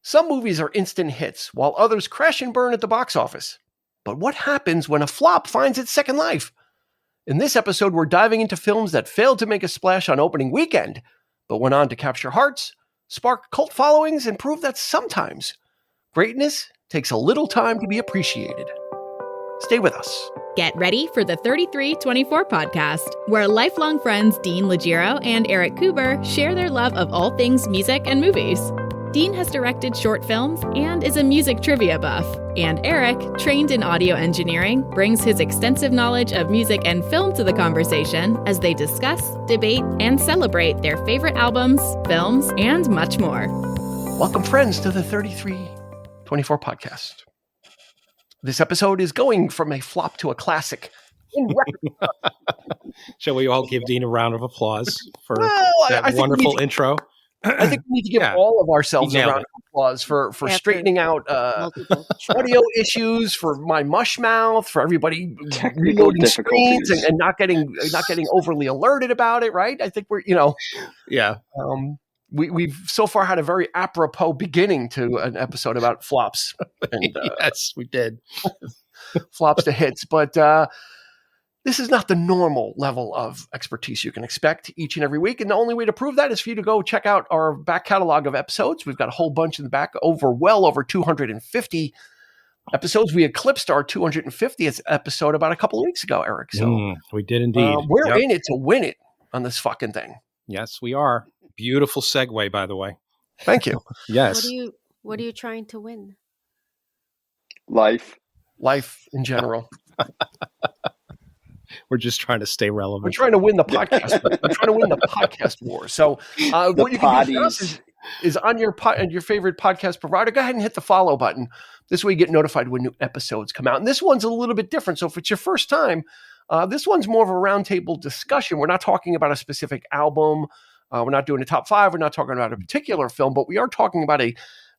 Some movies are instant hits, while others crash and burn at the box office. But what happens when a flop finds its second life? In this episode, we're diving into films that failed to make a splash on opening weekend, but went on to capture hearts, spark cult followings, and prove that sometimes greatness takes a little time to be appreciated. Stay with us. Get ready for the 3324 podcast, where lifelong friends Dean Legiro and Eric Kuber share their love of all things music and movies. Dean has directed short films and is a music trivia buff. And Eric, trained in audio engineering, brings his extensive knowledge of music and film to the conversation as they discuss, debate, and celebrate their favorite albums, films, and much more. Welcome, friends, to the 3324 podcast. This episode is going from a flop to a classic. Shall we all give Dean a round of applause for I that wonderful intro? I think we need to give all of ourselves a round of applause for straightening out audio issues, for my mush mouth, for everybody reloading screens and not getting overly alerted about it. Right? I think we're we've so far had a very apropos beginning to an episode about flops. And, yes, we did. Flops to hits, but this is not the normal level of expertise you can expect each and every week. And the only way to prove that is for you to go check out our back catalog of episodes. We've got a whole bunch in the back, well over 250 episodes. We eclipsed our 250th episode about a couple of weeks ago, Eric. So we did indeed. We're in it to win it on this fucking thing. Yes, we are. Beautiful segue, by the way. Thank you. Yes. What are you trying to win? Life in general. We're just trying to stay relevant. We're trying to win the podcast. We're trying to win the podcast war. So what you can do is on your favorite podcast provider, go ahead and hit the follow button. This way you get notified when new episodes come out. And this one's a little bit different. So if it's your first time, this one's more of a roundtable discussion. We're not talking about a specific album. We're not doing a top 5. We're not talking about a particular film, but we are talking about a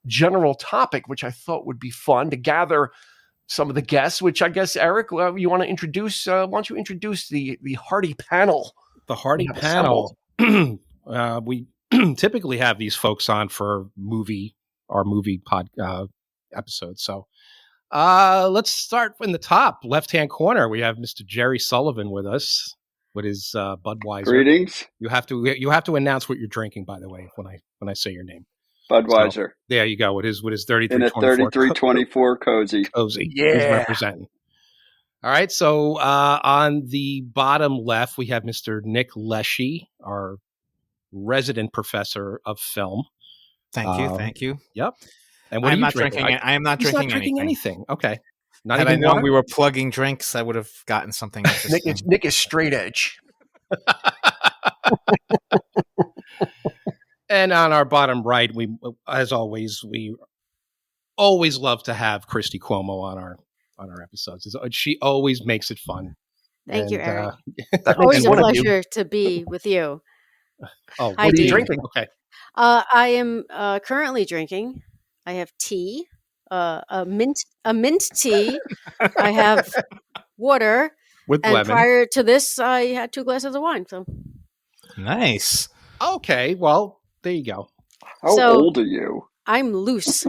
general topic, which I thought would be fun to gather some of the guests, which I guess, Eric, you want to introduce? Why don't you introduce the Hardy panel? The Hardy panel. We typically have these folks on for our movie pod episodes. So let's start in the top left-hand corner. We have Mr. Jerry Sullivan with us with his Budweiser. Greetings. You have to announce what you're drinking, by the way, when I say your name. Budweiser. So, there you go. With his 3324. In a 3324 cozy. Cozy. Yeah. He's representing. All right. So on the bottom left, we have Mr. Nick Leshy, our resident professor of film. Thank you. Yep. And what I'm are you not drinking? I am not drinking anything. Okay. Not Had I known we were plugging drinks, I would have gotten something. Nick is straight edge. And on our bottom right, we always love to have Christy Cuomo on our episodes. She always makes it fun. Thank you, Eric. Always a pleasure to be with you. Oh, what are you drinking? Okay. I am currently drinking. I have tea, a mint tea. I have water. With and lemon. Prior to this, I had 2 glasses of wine. So nice. Okay, well, there you go. How old are you? I'm loose.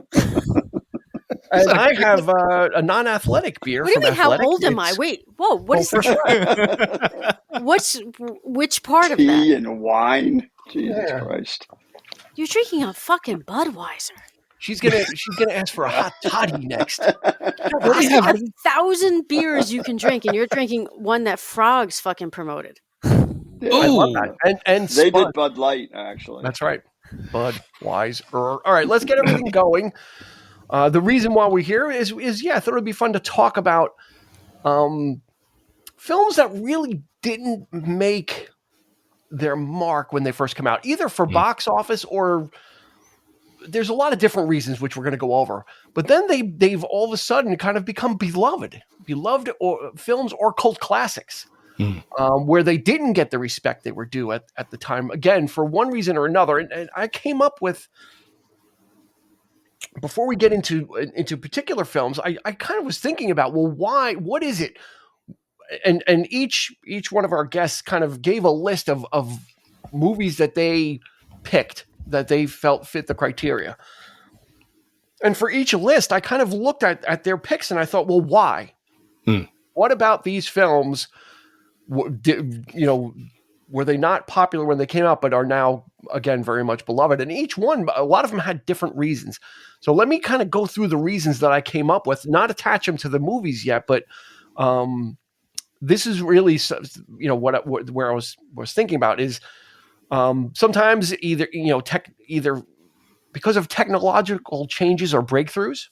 And I have a non-athletic beer. What do you mean? How old am I? Wait, whoa! What is that? Which part of that? Tea and wine. Jesus Christ! You're drinking a fucking Budweiser. She's gonna ask for a hot toddy next. I have 1,000 beers you can drink, and you're drinking one that Frogs fucking promoted. Yeah, I love that. And they did Bud Light, actually. That's right. Budweiser. All right, let's get everything going. The reason why we're here is I thought it would be fun to talk about films that really didn't make their mark when they first come out, either for box office or there's a lot of different reasons which we're going to go over. But then they've all of a sudden kind of become beloved or films or cult classics. Where they didn't get the respect they were due at the time, again, for one reason or another. And I came up with, before we get into particular films, I kind of was thinking about, well, why? What is it? And each one of our guests kind of gave a list of movies that they picked that they felt fit the criteria. And for each list, I kind of looked at their picks and I thought, well, why? What about these films, were they not popular when they came out, but are now, again, very much beloved? And each one, a lot of them had different reasons. So let me kind of go through the reasons that I came up with, not attach them to the movies yet, but this is really, where I was thinking about is sometimes either because of technological changes or breakthroughs,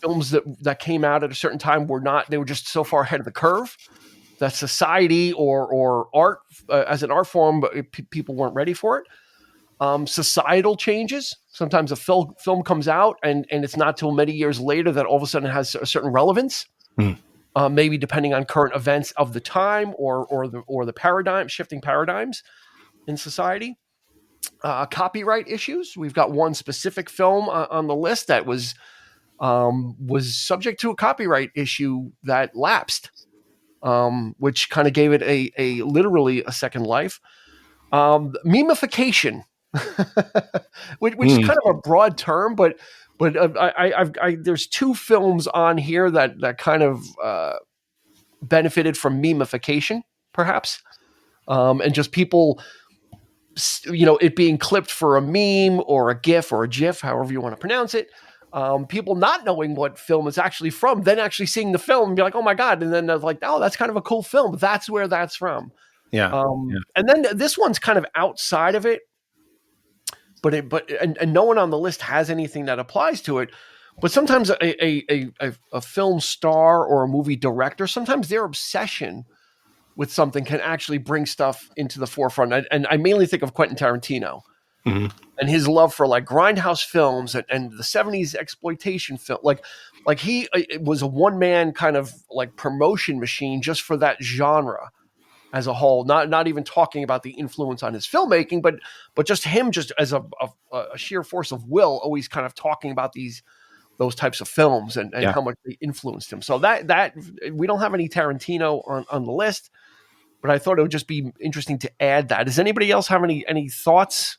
films that came out at a certain time they were just so far ahead of the curve that society or art as an art form, people weren't ready for it. Societal changes. Sometimes a film comes out and it's not till many years later that all of a sudden it has a certain relevance. Maybe depending on current events of the time or the shifting paradigms in society. Copyright issues. We've got one specific film on the list that was subject to a copyright issue that lapsed, which kind of gave it a literally a second life. Memification, which is kind of a broad term, but there's two films on here that kind of benefited from memification, perhaps, and just people, it being clipped for a meme or a GIF or a GIF, however you want to pronounce it. People not knowing what film is actually from, then actually seeing the film and be like, oh my God. And then I was like, oh, that's kind of a cool film. That's where that's from. Yeah. And then this one's kind of outside of it, but no one on the list has anything that applies to it. But sometimes a film star or a movie director, sometimes their obsession with something can actually bring stuff into the forefront. And I mainly think of Quentin Tarantino and his love for like grindhouse films and the 70s exploitation film. Like he was a one-man kind of like promotion machine just for that genre as a whole, not even talking about the influence on his filmmaking, but just him just as a sheer force of will, always kind of talking about those types of films and how much they influenced him. So that we don't have any Tarantino on the list, but I thought it would just be interesting to add that. Does anybody else have any thoughts?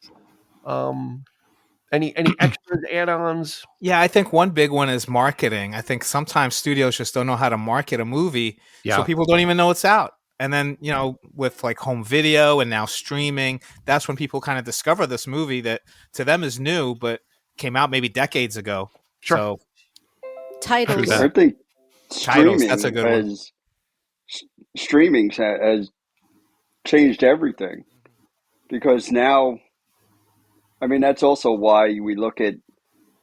Any extras, add-ons? Yeah, I think one big one is marketing. I think sometimes studios just don't know how to market a movie, so people don't even know it's out. And then, with like home video and now streaming, that's when people kind of discover this movie that to them is new, but came out maybe decades ago. Sure. So, Titles. I think streaming that's a good one. Streaming has changed everything, because now, I mean, that's also why we look at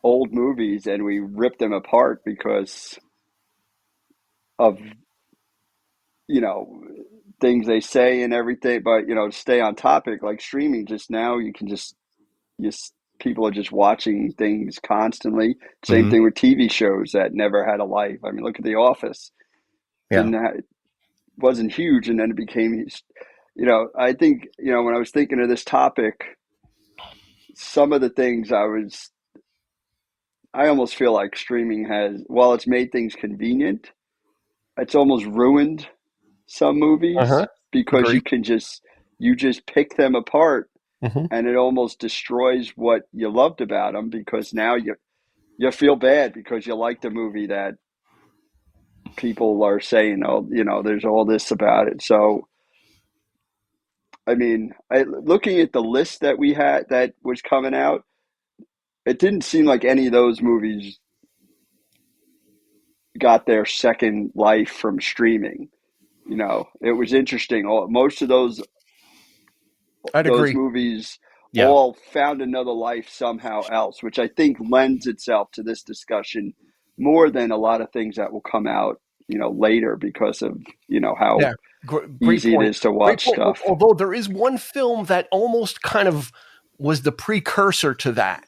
old movies and we rip them apart because of, things they say and everything. But, to stay on topic, like streaming, just now you can people are just watching things constantly. Same thing with TV shows that never had a life. I mean, look at The Office. It wasn't huge, and then it became, I think, when I was thinking of this topic, some of the things I almost feel like streaming has, while it's made things convenient, it's almost ruined some movies because Agreed. you just pick them apart. And it almost destroys what you loved about them, because now you feel bad because you like the movie that people are saying, oh, there's all this about it. So, I mean, looking at the list that we had that was coming out, it didn't seem like any of those movies got their second life from streaming. It was interesting. Most of those movies all found another life somehow else, which I think lends itself to this discussion more than a lot of things that will come out, later, because of, how easy it is to watch stuff. Although there is one film that almost kind of was the precursor to that.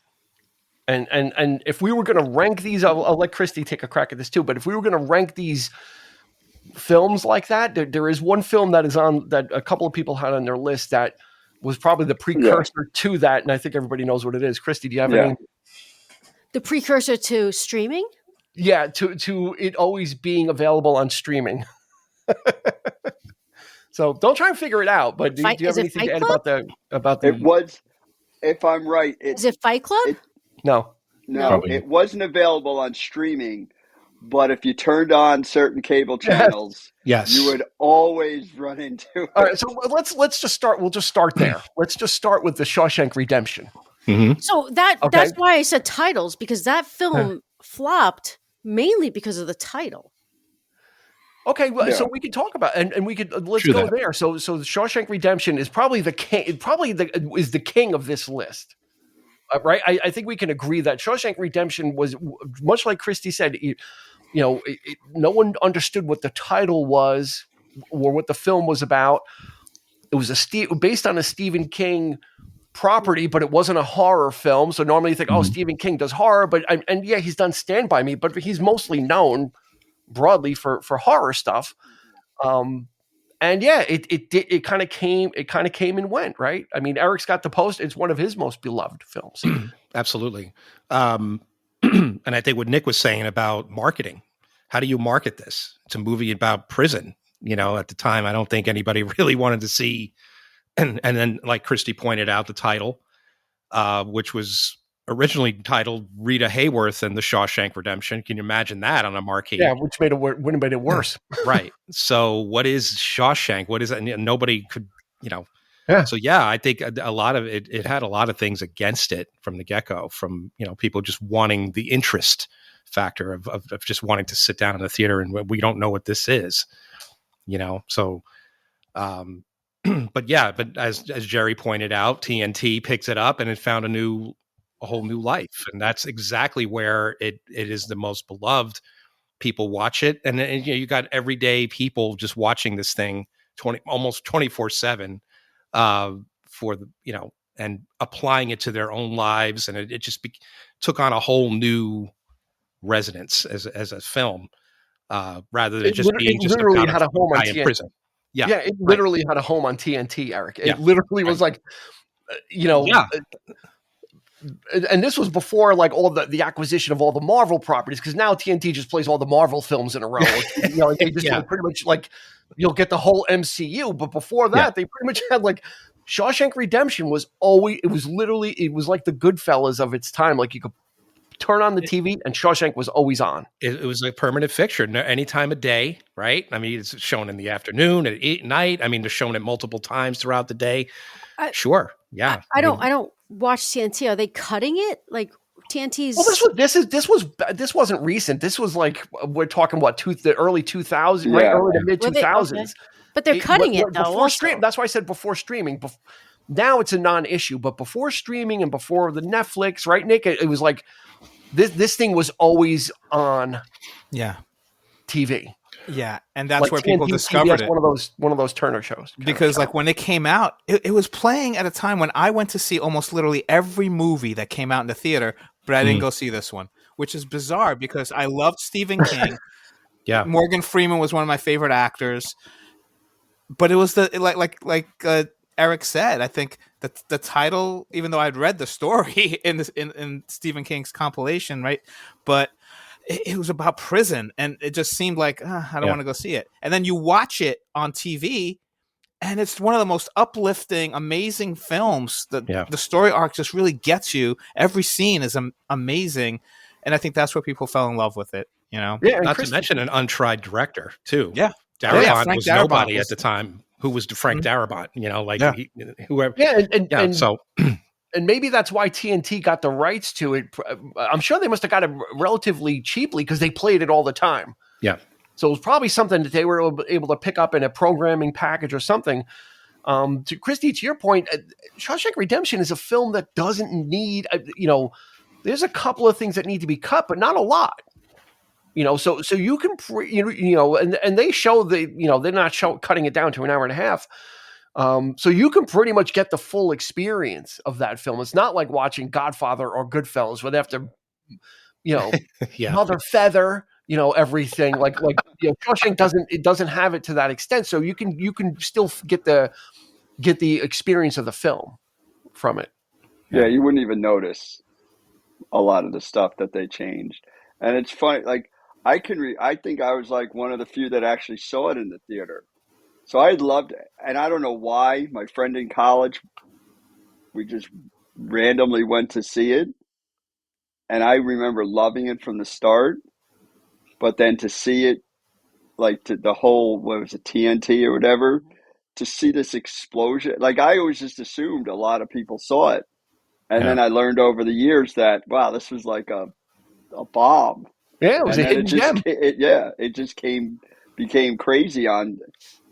And if we were going to rank these, I'll let Christy take a crack at this too, but if we were going to rank these films like that, there is one film that is on that a couple of people had on their list that was probably the precursor to that, and I think everybody knows what it is. Christy, do you have any? The precursor to streaming? Yeah, to it always being available on streaming. So don't try and figure it out. But do you have anything to add about the? It was, if I'm right, is it Fight Club? No. No, it wasn't available on streaming, but if you turned on certain cable channels, you would always run into it. All right, so let's just start. We'll just start there. Let's just start with the Shawshank Redemption. Mm-hmm. So that's why I said titles, because that film flopped mainly because of the title. Okay, well, so we could talk about and we could let's go there. So the Shawshank Redemption is probably the king. Is the king of this list. Right, I think we can agree that Shawshank Redemption was much like Christy said. No one understood what the title was or what the film was about. It was based on a Stephen King property, but it wasn't a horror film. So normally you think, oh, Stephen King does horror, but he's done Stand By Me, but he's mostly known broadly for horror stuff. It kind of came and went, right? I mean, Eric's got the post. It's one of his most beloved films. Absolutely. And I think what Nick was saying about marketing, how do you market this? It's a movie about prison. At the time, I don't think anybody really wanted to see. And then, like Christy pointed out, the title, which was originally titled Rita Hayworth and the Shawshank Redemption. Can you imagine that on a marquee? Yeah, which wouldn't have made it worse. Right. So what is Shawshank? What is it? And nobody could, Yeah. So I think a lot of it had a lot of things against it from the get-go, from, people just wanting the interest factor of just wanting to sit down in the theater and we don't know what this is, so, but as Jerry pointed out, TNT picks it up and it found a whole new life. And that's exactly where it is the most beloved. People watch it. And you got everyday people just watching this thing almost 24/7 for the, and applying it to their own lives. And it just took on a whole new resonance as a film, rather than just being just literally had a home on in prison. Yeah, it literally had a home on TNT, Eric. It literally was like, and this was before like all the acquisition of all the Marvel properties, because now TNT just plays all the Marvel films in a row. They just pretty much like you'll get the whole MCU. But before that, they pretty much had like Shawshank Redemption was like the Goodfellas of its time. Like you could turn on the TV and Shawshank was always on. It was a permanent fixture any time of day, right? I mean, it's shown in the afternoon, at night. I mean, they're shown it multiple times throughout the day. Sure. Yeah. I don't watch TNT. Are they cutting it? Like TNT's. Well, this wasn't recent. This was like, we're talking the early 2000s, right? Early to mid 2000s. Okay. But they're cutting it though. Before stream. That's why I said before streaming. Now it's a non-issue, but before streaming and before the Netflix, right, Nick? It was like this thing was always on. Yeah. TV. Yeah, and that's where people discovered it. One of those Turner shows. Because like when it came out, it was playing at a time when I went to see almost literally every movie that came out in the theater, but I didn't go see this one, which is bizarre because I loved Stephen King. Yeah, Morgan Freeman was one of my favorite actors, but it was like Eric said. I think that the title, even though I'd read the story in Stephen King's compilation, right, but it was about prison, and it just seemed like I don't want to go see it. And then you watch it on TV, and it's one of the most uplifting, amazing films. The story arc just really gets you. Every scene is amazing, and I think that's where people fell in love with it. Yeah, not to mention an untried director too. Yeah, Darabont was nobody at the time. Who was Frank Darabont? Whoever. Yeah, so. And maybe that's why TNT got the rights to it. I'm sure they must have got it relatively cheaply because they played it all the time. Yeah. So it was probably something that they were able to pick up in a programming package or something. To Christy, to your point, Shawshank Redemption is a film that doesn't need, there's a couple of things that need to be cut, but not a lot. So you can, and they show they're not cutting it down to an hour and a half. So you can pretty much get the full experience of that film. It's not like watching Godfather or Goodfellas where they have to, mother feather, everything like Shawshank doesn't have it to that extent. So you can still get the experience of the film from it. Yeah, you wouldn't even notice a lot of the stuff that they changed. And it's funny, like I think I was like one of the few that actually saw it in the theater. So I loved it. And I don't know why. My friend in college, we just randomly went to see it. and I remember loving it from the start, but then to see it, like to the whole, what was it, TNT or whatever, to see this explosion, like I always just assumed a lot of people saw it. And then I learned over the years that, wow, this was like a bomb. Yeah, it was and a then hidden gem. it just became crazy on,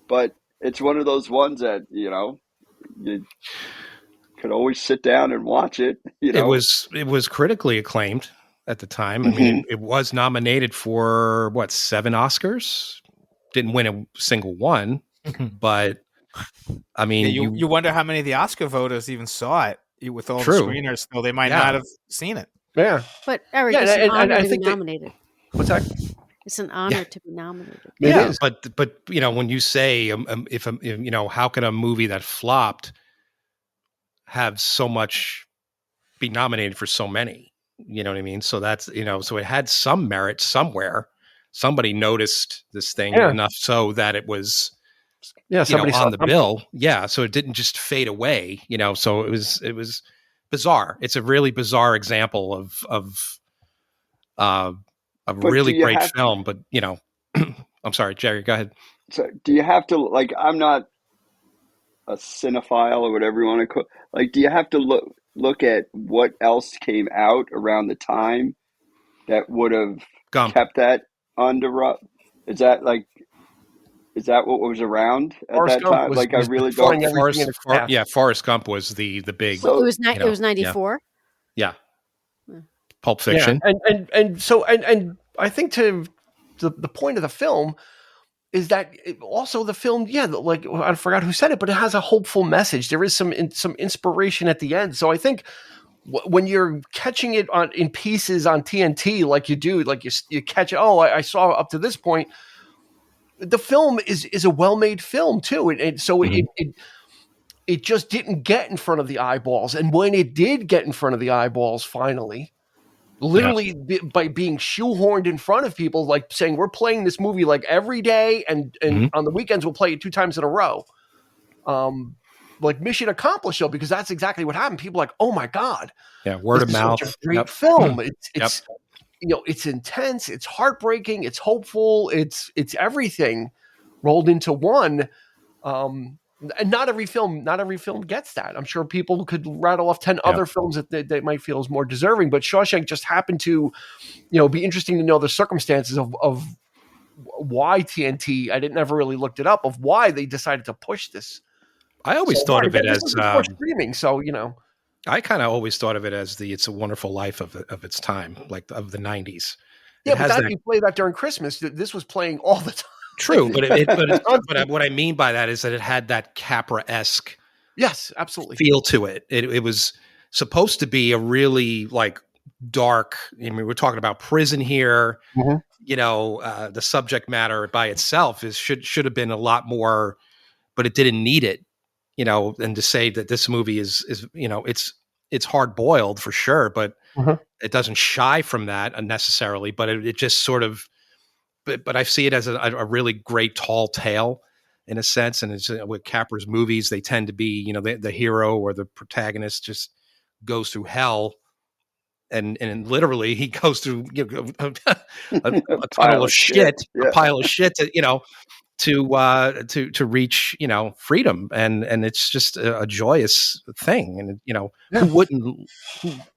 but it's one of those ones that, you could always sit down and watch it. It was critically acclaimed at the time. I mean, it was nominated for 7 Oscars. Didn't win a single one, but I mean, you wonder how many of the Oscar voters even saw it with all the screeners, so they might not have seen it. Yeah, but Eric, it's an honor to be nominated. What's that? It's an honor to be nominated. It is. But when you say if how can a movie that flopped have so much, be nominated for so many? You know what I mean? So that's so it had some merit somewhere. Somebody noticed this thing enough so that it was somebody on the bill. Yeah, so it didn't just fade away. So it was bizarre. It's a really bizarre example of a really great film. But I'm sorry, Jerry, go ahead. So do you have to, like, I'm not a cinephile or whatever you want to call, like, do you have to look at what else came out around the time that would have kept that under? Is that what was around at Forrest that Gump time? Like, I really don't. Forrest Gump was the big. So it was 94. Yeah. Pulp Fiction. Yeah. And I think to the point of the film is that also the film, like I forgot who said it, but it has a hopeful message. There is some inspiration at the end. So I think when you're catching it in pieces on TNT, like you do, like you catch it. Oh, I saw up to this point. The film is a well-made film too, and so it just didn't get in front of the eyeballs. And when it did get in front of the eyeballs, finally, literally by being shoehorned in front of people, like saying we're playing this movie like every day, and on the weekends we'll play it 2 times in a row. Like mission accomplished, though, because that's exactly what happened. People are like, oh my god, word of mouth, such a great film. It's it's intense, it's heartbreaking, it's hopeful, it's everything rolled into one. And not every film gets that. I'm sure people could rattle off 10 other films that they might feel is more deserving, but Shawshank just happened to, be interesting to know the circumstances of why TNT. I didn't ever really looked it up, of why they decided to push this. I always thought of it as streaming. So I kind of always thought of it as the It's a Wonderful Life of its time, like of the 90s. Yeah, but you play that during Christmas. This was playing all the time. True, but what I mean by that is that it had that Capra-esque, absolutely, feel to it. It was supposed to be a really like dark. I mean, we're talking about prison here. Mm-hmm. The subject matter by itself should have been a lot more, but it didn't need it. And to say that this movie is it's hard boiled for sure, but it doesn't shy from that unnecessarily. But it just sort of. But I see it as a really great tall tale in a sense. And it's with Capra's movies, they tend to be, the hero or the protagonist just goes through hell. And literally he goes through a tunnel of shit, a pile of shit to reach, freedom. And it's just a joyous thing. And, who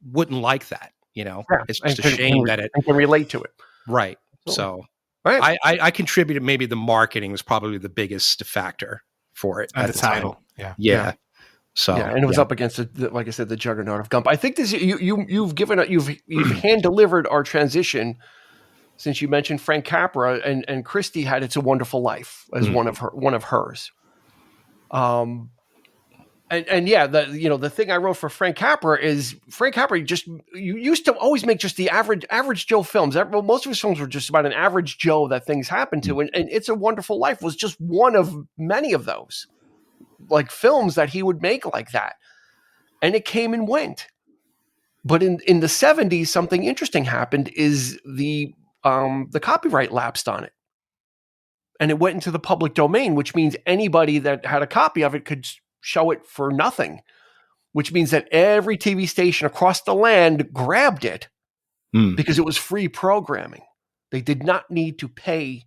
wouldn't like that? It's just a shame that it can relate to it. Right. So. Right. I contributed. Maybe the marketing was probably the biggest factor for it at the title. Time. Yeah. So and it was up against like I said, the juggernaut of Gump. I think this you've hand delivered our transition, since you mentioned Frank Capra and Christy had It's a Wonderful Life as one of hers. The thing I wrote for Frank Capra is you used to always make just the average Joe films. Most of his films were just about an average Joe that things happen to. And It's a Wonderful Life was just one of many of those like films that he would make like that. And it came and went. But in the 70s, something interesting happened is the copyright lapsed on it. And it went into the public domain, which means anybody that had a copy of it could show it for nothing, which means that every TV station across the land grabbed it because it was free programming. They did not need to pay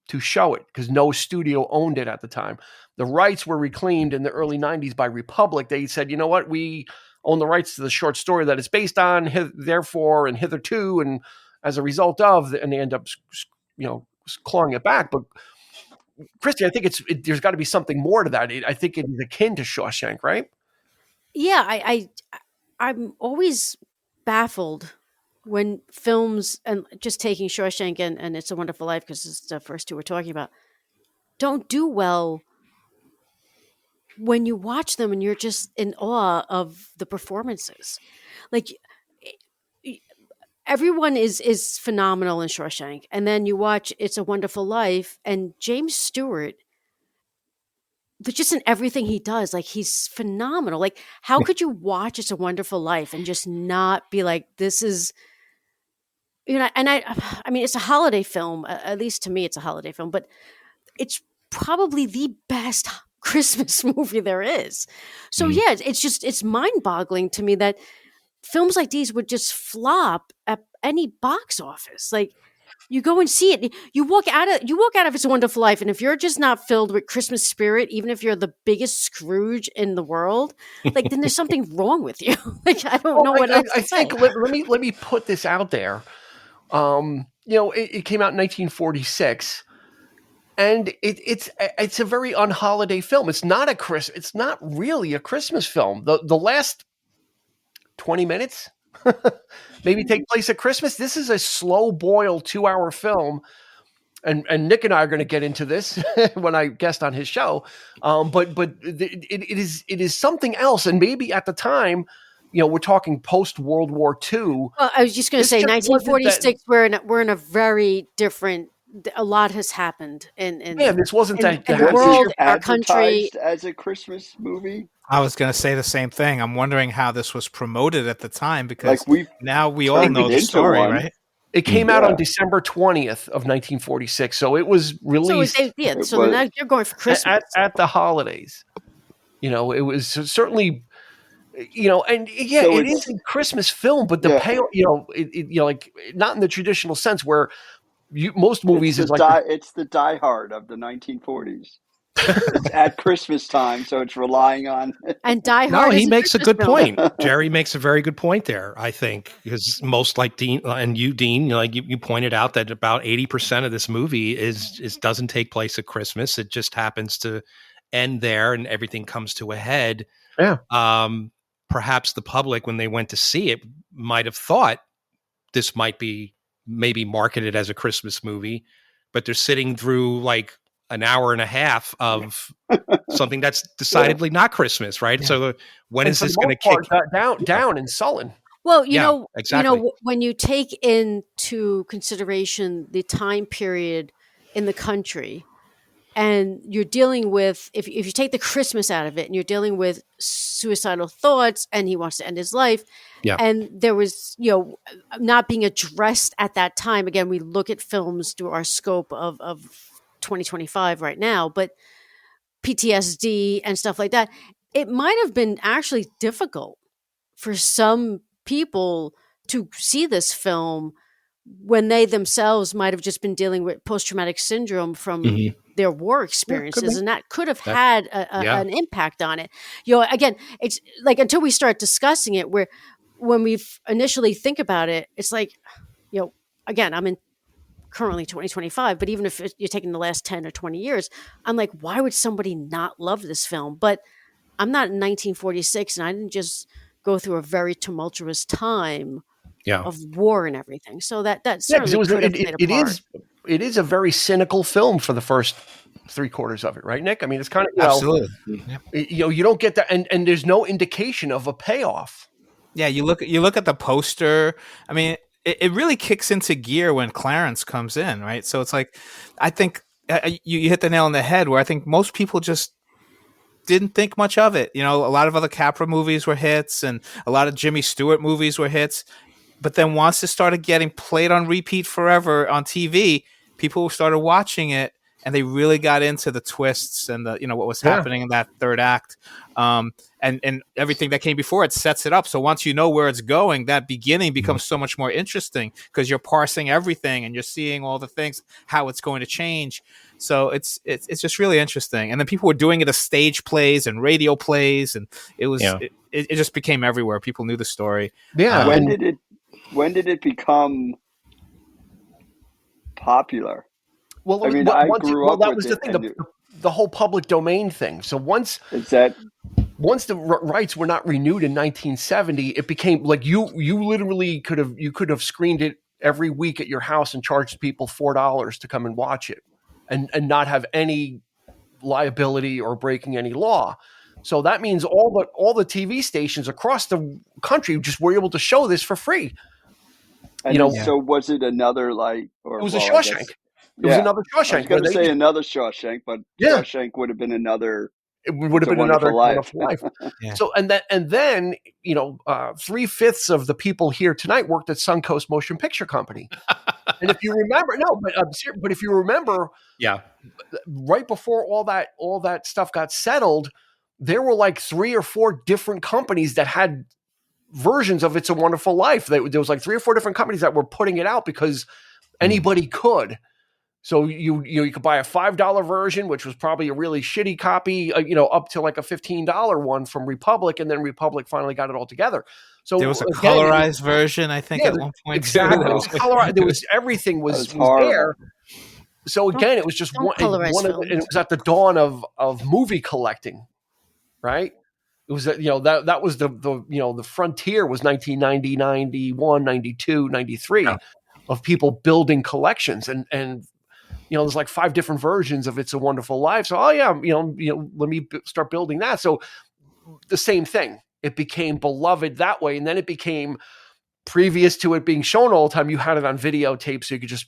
to show it because no studio owned it at the time. The rights were reclaimed in the early 90s by Republic. They said, you know what, we own the rights to the short story that it's based on, therefore, and hitherto, and as a result of, and they end up, clawing it back. But Christy, I think there's got to be something more to that. I think it is akin to Shawshank, right? Yeah, I'm always baffled when films, and just taking Shawshank and It's a Wonderful Life, because it's the first two we're talking about, don't do well when you watch them and you're just in awe of the performances. Like, everyone is phenomenal in Shawshank, and then you watch It's a Wonderful Life, and James Stewart, but just in everything he does, like, he's phenomenal. Like, how could you watch It's a Wonderful Life and just not be like, this is, and I mean, it's a holiday film, at least to me, it's a holiday film, but it's probably the best Christmas movie there is. So yeah, it's mind-boggling to me that films like these would just flop at any box office. Like, you go and see it, you walk out of It's a Wonderful Life, and if you're just not filled with Christmas spirit, even if you're the biggest Scrooge in the world, like, then there's something wrong with you. Like, I don't know what else to say. Think let me put this out there. It came out in 1946, and it's a very unholiday film. It's not really a Christmas film. The last 20 minutes maybe take place at Christmas. This is a slow boil 2-hour film. And Nick and I are going to get into this when I guest on his show. But it is something else. And maybe at the time, we're talking post World War II. Well, I was just going to say 1946, we're in a very different, a lot has happened this wasn't in the world, our country, as a Christmas movie. I was going to say the same thing. I'm wondering how this was promoted at the time, because now we all know the story, right? It came out on December 20th of 1946, so it was released. So now you're going for Christmas at the holidays. It was certainly, and it is a Christmas film, but the payoff, like, not in the traditional sense where most movies it's the Die Hard of the 1940s. It's at Christmas time, so it's relying on. And Die Hard. No, he makes a good point. Jerry makes a very good point there, I think, because most, like Dean and you, Dean, like you pointed out that about 80% of this movie is doesn't take place at Christmas. It just happens to end there, and everything comes to a head. Yeah. Perhaps the public, when they went to see it, might have thought this might be maybe marketed as a Christmas movie, but they're sitting through like an hour and a half of something that's decidedly not Christmas, right? Yeah. So when is this going to kick down and sullen? Well, exactly. When you take into consideration the time period in the country, and you're dealing with, if you take the Christmas out of it, and you're dealing with suicidal thoughts, and he wants to end his life, and there was, not being addressed at that time. Again, we look at films through our scope of 2025 right now, but PTSD and stuff like that, it might have been actually difficult for some people to see this film when they themselves might have just been dealing with post-traumatic syndrome from their war experiences, and that could have had an impact on it. Again, it's like, until we start discussing it, when we initially think about it, it's like, again, I'm in currently 2025, but even if you're taking the last 10 or 20 years, I'm like, why would somebody not love this film? But I'm not in 1946, and I didn't just go through a very tumultuous time of war and everything. So that certainly could have played a part. It is a very cynical film for the first 3/4 of it, right, Nick? I mean, it's kind of, absolutely. You don't get that, and there's no indication of a payoff. Yeah, you look at the poster. I mean, it really kicks into gear when Clarence comes in, right? So it's like, I think you hit the nail on the head, where I think most people just didn't think much of it. A lot of other Capra movies were hits, and a lot of Jimmy Stewart movies were hits. But then once it started getting played on repeat forever on TV, people started watching it, and they really got into the twists and the what was happening in that third act, and everything that came before it sets it up. So once you know where it's going, that beginning becomes so much more interesting because you're parsing everything and you're seeing all the things, how it's going to change. So it's just really interesting. And then people were doing it as stage plays and radio plays, and it was it just became everywhere. People knew the story. Yeah. When did it become popular? Well, I mean, I grew up. That was the thing, the whole public domain thing. So once the rights were not renewed in 1970, it became like you literally could have screened it every week at your house and charged people $4 to come and watch it, and not have any liability or breaking any law. So that means all the TV stations across the country just were able to show this for free. And so was it another it was a Shawshank. It was another Shawshank. I was going to say another Shawshank, but Shawshank would have been another. It would have been another Wonderful Life. So and then 3/5 of the people here tonight worked at Suncoast Motion Picture Company. And if you remember, but if you remember, right before all that stuff got settled, there were like 3 or 4 different companies that had versions of It's a Wonderful Life. There was like 3 or 4 different companies that were putting it out because anybody could. So you could buy a $5 version, which was probably a really shitty copy, up to like a $15 one from Republic, and then Republic finally got it all together. So there was a colorized version, I think, at one point. Exactly, it was colorized. There was everything was there. So again, it was just one of and it was at the dawn of movie collecting, right? It was that was the frontier was 1990, 91, 92, 93 of people building collections and there's like 5 different versions of It's a Wonderful Life. So, let me start building that. So the same thing, it became beloved that way. And then it became, previous to it being shown all the time, you had it on videotape. So you could just,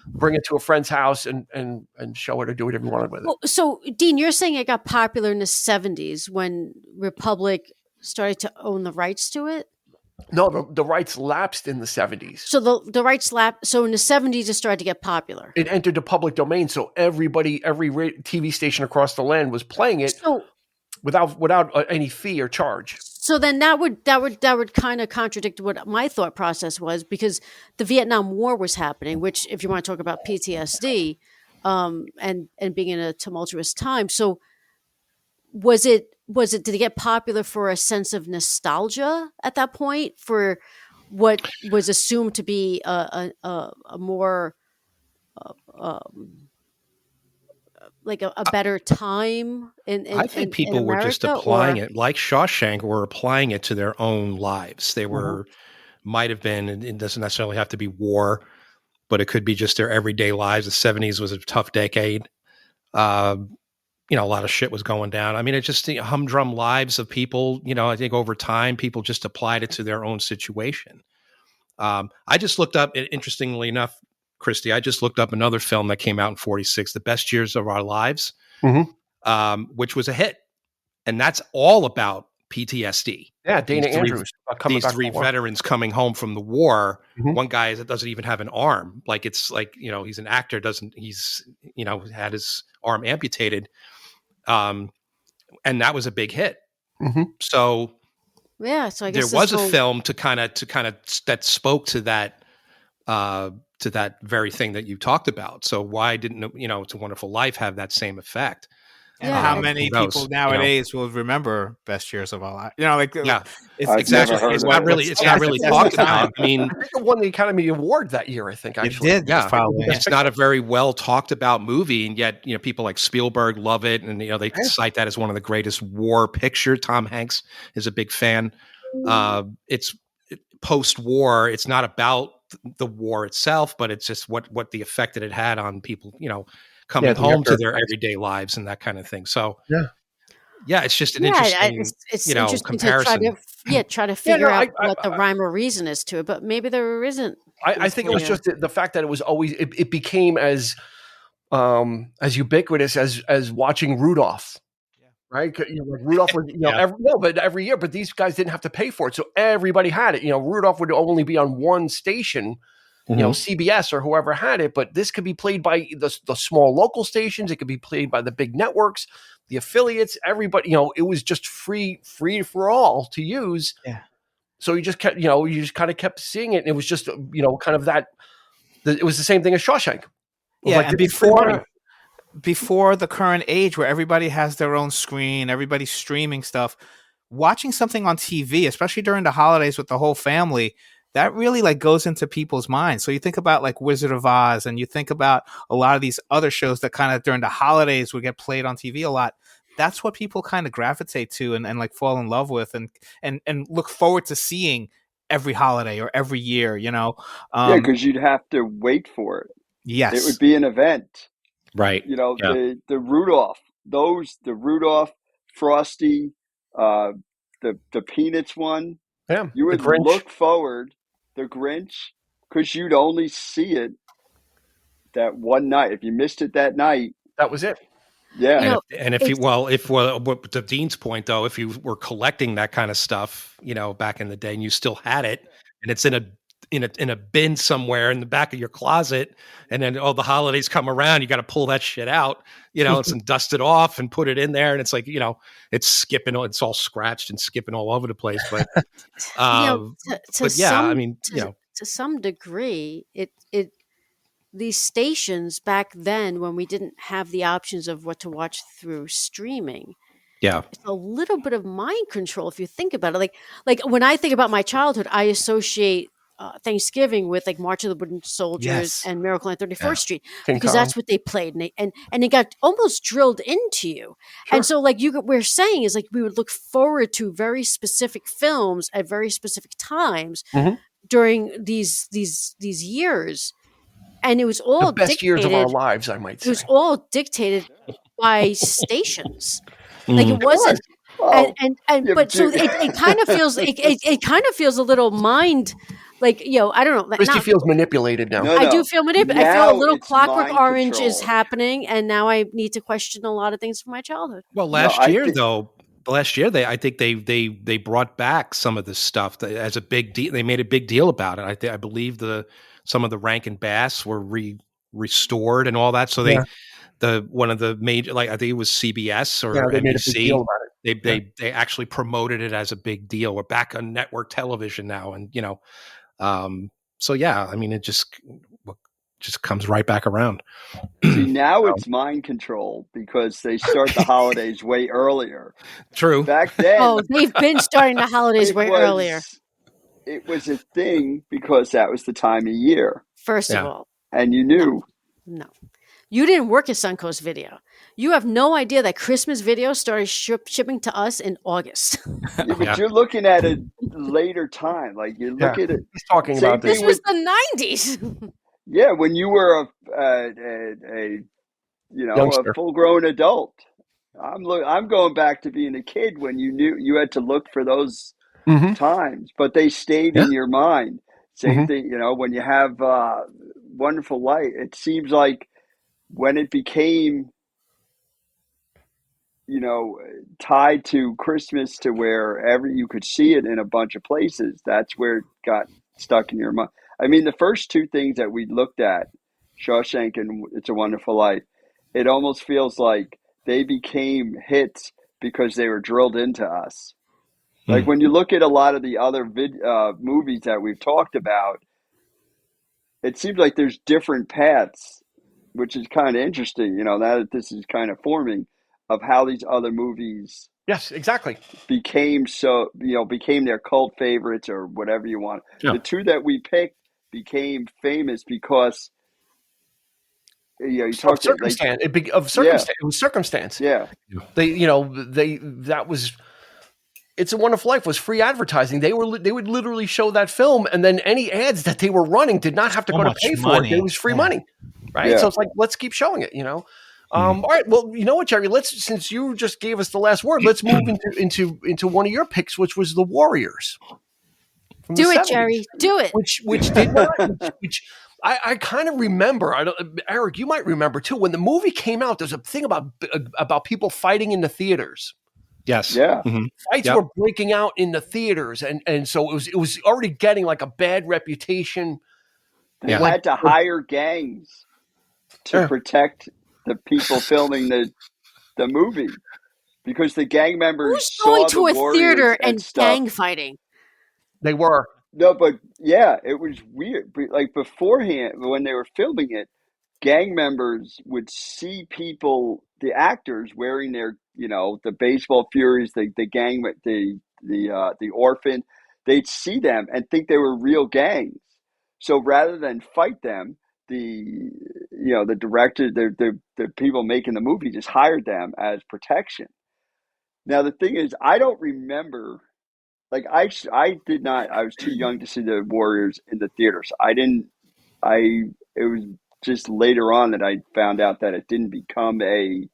bring it to a friend's house and show it or do whatever you wanted with it. Well, so Dean, you're saying it got popular in the 70s when Republic started to own the rights to it? No, the rights lapsed in the 70s. So the rights lapsed. So in the 70s, it started to get popular. It entered the public domain. So every TV station across the land was playing it without any fee or charge. So then that would kind of contradict what my thought process was, because the Vietnam War was happening, which, if you want to talk about PTSD, and being in a tumultuous time. So did it get popular for a sense of nostalgia at that point, for what was assumed to be a more like a better time I think people were just applying it, like Shawshank, were applying it to their own lives. They were, might have been, and it doesn't necessarily have to be war, but it could be just their everyday lives. The 70s was a tough decade. A lot of shit was going down. I mean, it's just the humdrum lives of people. I think over time, people just applied it to their own situation. I just looked up, interestingly enough, Christy, I just looked up another film that came out in 1946, The Best Years of Our Lives, which was a hit. And that's all about PTSD. Yeah, Dana Andrews. These 3 veterans coming home from the war. One guy that doesn't even have an arm. Like, it's like, he's an actor, he's had his arm amputated. And that was a big hit. So I guess there was a film to kind of that spoke to that very thing that you talked about. So why didn't It's a Wonderful Life have that same effect? And how many people nowadays will remember Best Years of Our Life? It's exactly. It's not really talked about. I mean, I think it won the Academy Award that year. I think actually it did. Yeah, probably. It's not a very well talked about movie, and yet people like Spielberg love it, and they cite that as one of the greatest war picture. Tom Hanks is a big fan. It's post-war. It's not about the war itself, but it's just what the effect that it had on people. Coming home to their everyday lives and that kind of thing. So it's just an interesting, interesting comparison. To try to figure out what the rhyme or reason is to it, but maybe there isn't. I think it was just the fact that it was always, it became as ubiquitous as watching Rudolph. Right, like Rudolph would, every year, but these guys didn't have to pay for it, so everybody had it. Rudolph would only be on one station CBS or whoever had it, but this could be played by the small local stations. It could be played by the big networks, the affiliates, everybody. It was just free for all to use. Yeah. So you just kept, you just kind of kept seeing it, and it was just, kind of that. It was the same thing as Shawshank. Yeah, and before the current age where everybody has their own screen, everybody's streaming stuff, watching something on TV, especially during the holidays with the whole family, that really like goes into people's minds. So you think about like Wizard of Oz, and you think about a lot of these other shows that kind of during the holidays would get played on TV a lot. That's what people kind of gravitate to and like fall in love with and look forward to seeing every holiday or every year, because you'd have to wait for it. Yes. It would be an event. Right. The Rudolph, the Rudolph, Frosty, the Peanuts one. Yeah. You would look forward, the Grinch, because you'd only see it that one night. If you missed it that night, that was it. Yeah. If to Dean's point though, if you were collecting that kind of stuff, back in the day, and you still had it, and it's in a bin somewhere in the back of your closet, and then the holidays come around, you got to pull that shit out, and dust it off and put it in there, and it's like, it's skipping, it's all scratched and skipping all over the place. But to some degree, it these stations back then, when we didn't have the options of what to watch through streaming, it's a little bit of mind control if you think about it. Like when I think about my childhood, I associate Thanksgiving with like March of the Wooden Soldiers and Miracle on 34th Street, because that's what they played, and it got almost drilled into you. Sure. And so like we're saying is like we would look forward to very specific films at very specific times during these years. And it was all the best years of our lives, I might say. It was all dictated by stations. Like it wasn't, but so it kind of feels it kind of feels a little mind, like I don't know. Christy feels manipulated now. No. I do feel manipulated. I feel a little Clockwork Orange is happening, and now I need to question a lot of things from my childhood. Well, last year I think they brought back some of this stuff as a big deal. They made a big deal about it. I believe some of the Rankin Bass were restored and all that. So one of the major, like I think it was CBS or NBC, made a big deal about it. They actually promoted it as a big deal. We're back on network television now, and so I mean, it just comes right back around. See, now it's mind control because they start the holidays way earlier. True. Back then, they've been starting the holidays way earlier. It was a thing because that was the time of year. First of all. And you knew. No. You didn't work at Suncoast Video. You have no idea that Christmas Video started shipping to us in August. But you're looking at a later time. Like you look at it. He's talking about this was the 90s. Yeah, when you were a full-grown adult. I'm going back to being a kid when you knew you had to look for those times, but they stayed in your mind. Same thing, when you have Wonderful Light, it seems like when it became, tied to Christmas to wherever you could see it in a bunch of places, that's where it got stuck in your mind. I mean, the first two things that we looked at, Shawshank and It's a Wonderful Life, it almost feels like they became hits because they were drilled into us. Like when you look at a lot of the other movies that we've talked about, it seems like there's different paths, which is kind of interesting, that this is kind of forming of how these other movies Yes, exactly. became their cult favorites or whatever you want. Yeah. The two that we picked became famous because you talked circumstance. It was circumstance. Yeah. It's a Wonderful Life was free advertising. They would literally show that film, and then any ads that they were running did not have to go to pay for it. It was free money, right? Yeah. So it's like, let's keep showing it. All right. Well, you know what, Jerry? Since you just gave us the last word, let's move into one of your picks, which was the Warriors. Do it, 70s, Jerry. Do it. Which did not. Which I kind of remember. Eric, you might remember too. When the movie came out, there's a thing about people fighting in the theaters. Yes. Yeah. Mm-hmm. Fights were breaking out in the theaters, and so it was already getting like a bad reputation They had to hire gangs to protect the people filming the movie because the gang members saw the Warriors. Who's going to a theater and gang fighting? They were. No, but it was weird. Like beforehand, when they were filming it, gang members would see people, the actors wearing their, the baseball furies, the gang, the orphan. They'd see them and think they were real gangs. So rather than fight them, the director, the people making the movie just hired them as protection. Now the thing is, I don't remember. Like I did not. I was too young to see the Warriors in the theaters. It was just later on that I found out that it didn't become it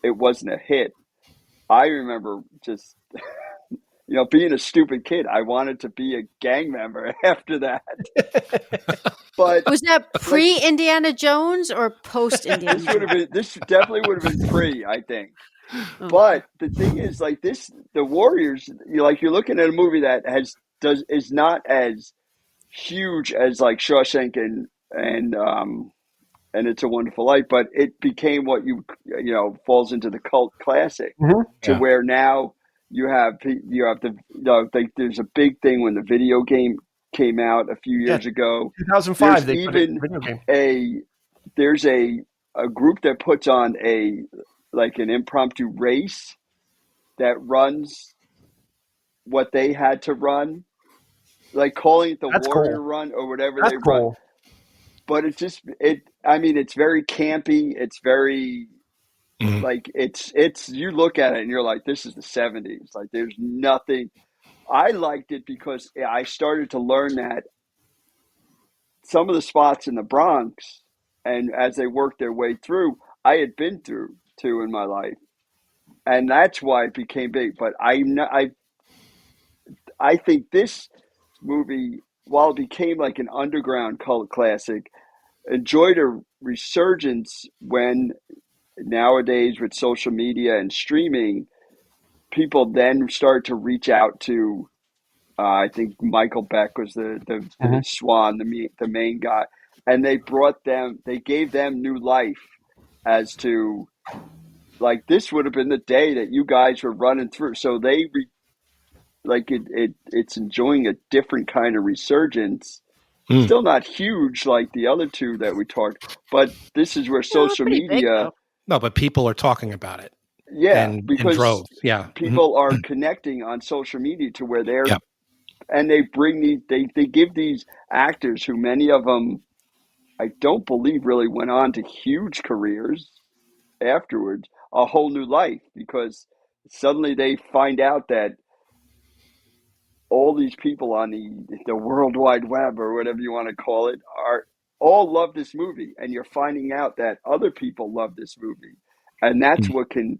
wasn't a hit. I remember just, being a stupid kid. I wanted to be a gang member after that. But was that pre-Indiana Jones or post-Indiana Jones? This definitely would have been pre, I think. But the thing is, the Warriors, you're looking at a movie that is not as huge as like Shawshank and It's a Wonderful Life, but it became what falls into the cult classic where now you have there's a big thing when the video game came out a few years ago. 2005. There's a group that puts on an impromptu race that runs what they had to run, like calling it the Warrior Run or whatever they run. But it's very campy. It's very it's you look at it and you're like, this is the 70s. Like there's nothing. I liked it because I started to learn that some of the spots in the Bronx, and as they worked their way through, I had been through too in my life. And that's why it became big. But I think this movie, while it became like an underground cult classic, enjoyed a resurgence when nowadays with social media and streaming, people then start to reach out to, I think Michael Beck was the Swan, the main guy. And they gave them new life as to, like, this would have been the day that you guys were running through. So it's enjoying a different kind of resurgence. Still not huge like the other two that we talked, but this is where social media. But people are talking about it. Yeah, because in droves. Yeah, people are connecting on social media to where they're, and they bring they give these actors, who many of them, I don't believe really went on to huge careers afterwards, a whole new life, because suddenly they find out that all these people on the World Wide Web, or whatever you want to call it, all love this movie. And you're finding out that other people love this movie. And that's what can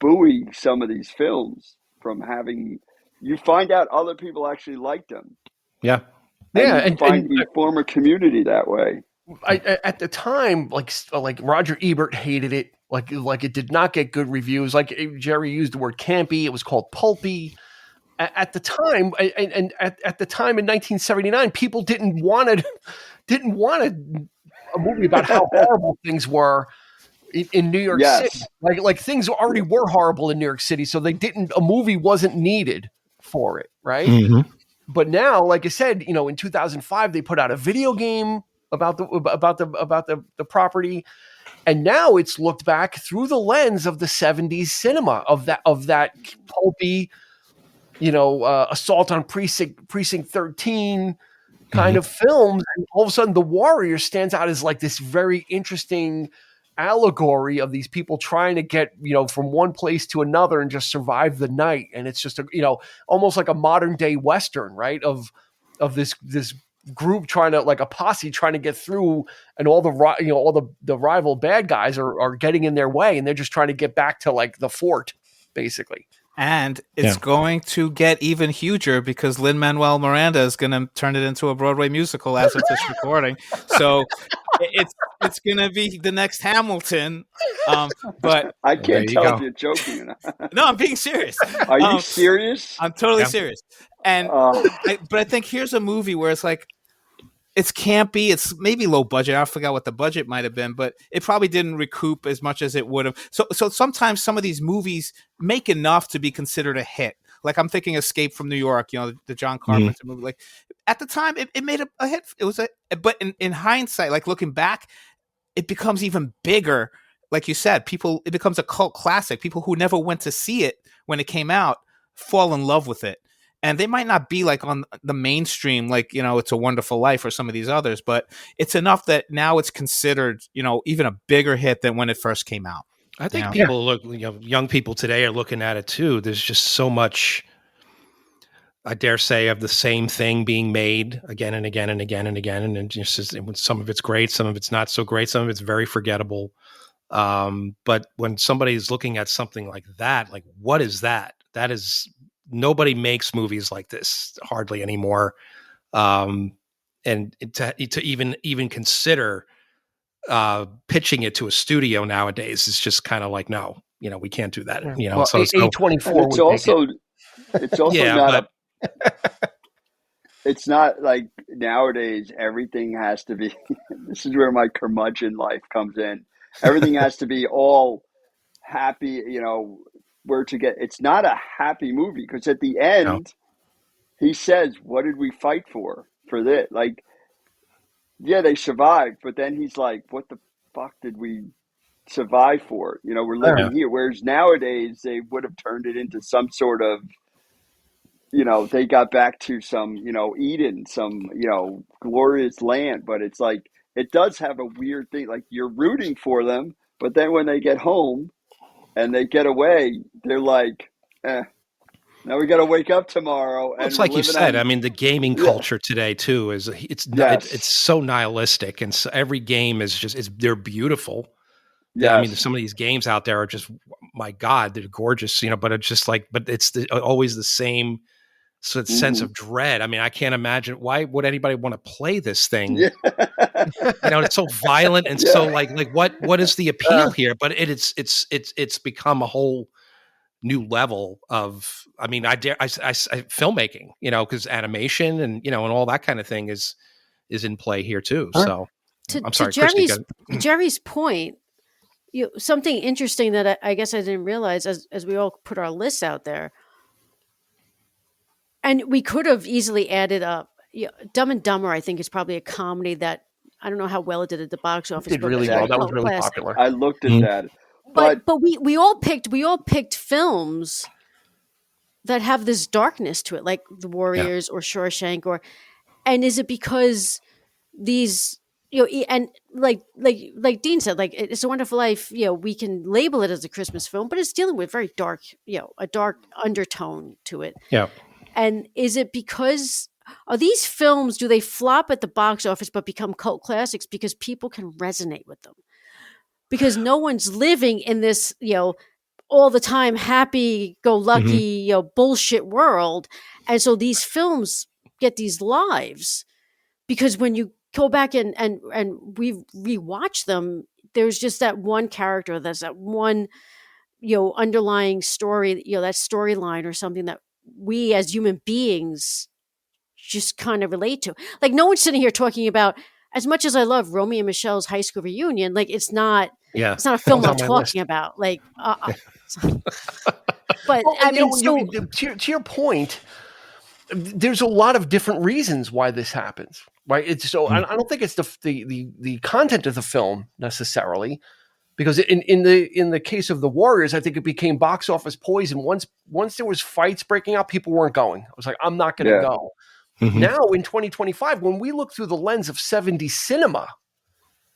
buoy some of these films from having, you find out other people actually like them. Yeah. And you form a community that way. At the time, like Roger Ebert hated it. Like it did not get good reviews. Like Jerry used the word campy. It was called pulpy. At the time, and at the time in 1979, people didn't want a movie about how horrible things were in New York City. Like things already were horrible in New York City, so a movie wasn't needed for it, right? Mm-hmm. But now, like I said, in 2005, they put out a video game about the property, and now it's looked back through the lens of the 70s cinema of that pulpy, Assault on Precinct 13 kind of films. And all of a sudden the Warrior stands out as like this very interesting allegory of these people trying to get, from one place to another and just survive the night. And it's just almost like a modern day Western, right? Of this group trying to, like a posse trying to get through, and all the rival bad guys are getting in their way, and they're just trying to get back to like the fort, basically. And it's going to get even huger because Lin-Manuel Miranda is going to turn it into a Broadway musical as of this recording. So it's going to be the next Hamilton. But I can't tell if you're joking or not. No, I'm being serious. Are you serious? I'm totally serious. And but I think here's a movie where it's like, it's campy. It's maybe low budget. I forgot what the budget might have been, but it probably didn't recoup as much as it would have. So sometimes some of these movies make enough to be considered a hit. Like I'm thinking Escape from New York, the John Carpenter movie. Like at the time, it made a hit. It was but in hindsight, like looking back, it becomes even bigger. Like you said, it becomes a cult classic. People who never went to see it when it came out fall in love with it. And they might not be like on the mainstream, like, It's a Wonderful Life or some of these others, but it's enough that now it's considered, even a bigger hit than when it first came out. I think people look, young people today are looking at it too. There's just so much, I dare say, of the same thing being made again and again and again and again. And just some of it's great, some of it's not so great, some of it's very forgettable. But when somebody's looking at something like that, like, what is that? That is, nobody makes movies like this hardly anymore. And to even consider pitching it to a studio nowadays is just kind of like, no, we can't do that. Well, so A24. It's also not. It's not like nowadays everything has to be. This is where my curmudgeon life comes in. Everything has to be all happy. It's not a happy movie, because at the end, he says, "What did we fight for this?" Like, yeah, they survived, but then he's like, "What the fuck did we survive for?" We're living here. Whereas nowadays, they would have turned it into some sort of, they got back to some, Eden, some, glorious land. But it's like, it does have a weird thing. Like, you're rooting for them, but then when they get home and they get away, they're like, now we got to wake up tomorrow. And it's like you said. I mean, the gaming culture today too it's so nihilistic, and so every game is they're beautiful. Yeah, I mean, some of these games out there are just, my God, they're gorgeous. But it's just like, but it's always the same sense of dread. I mean, I can't imagine, why would anybody want to play this thing? Yeah. It's so violent and so like what is the appeal here? But it's become a whole new level of, I mean, I filmmaking, because animation and and all that kind of thing is in play here too. So I'm sorry, to Jerry's point, something interesting that I guess I didn't realize as we all put our lists out there, and we could have easily added up. Dumb and Dumber, I think, is probably a comedy that, I don't know how well it did at the box office. It did really well. That was really popular. I looked at that. But we all picked films that have this darkness to it, like The Warriors or Shawshank, and is it because these, and like Dean said, like It's a Wonderful Life, we can label it as a Christmas film, but it's dealing with very dark, a dark undertone to it. Yeah. And is it because, are these films, do they flop at the box office but become cult classics because people can resonate with them? Because no one's living in this, all the time happy-go-lucky, bullshit world. And so these films get these lives because when you go back and we rewatch them, there's just that one character, there's that one, underlying story, that storyline or something that we as human beings just kind of relate to. Like, no one's sitting here talking about, as much as I love Romeo and Michelle's high school reunion, like it's not a film I'm talking about. Like, but I mean, to your point, there's a lot of different reasons why this happens, right? It's so I don't think it's the content of the film necessarily, because in the case of The Warriors, I think it became box office poison. Once there was fights breaking out, people weren't going. I was like, I'm not going to go. Mm-hmm. Now in 2025, when we look through the lens of 70s cinema,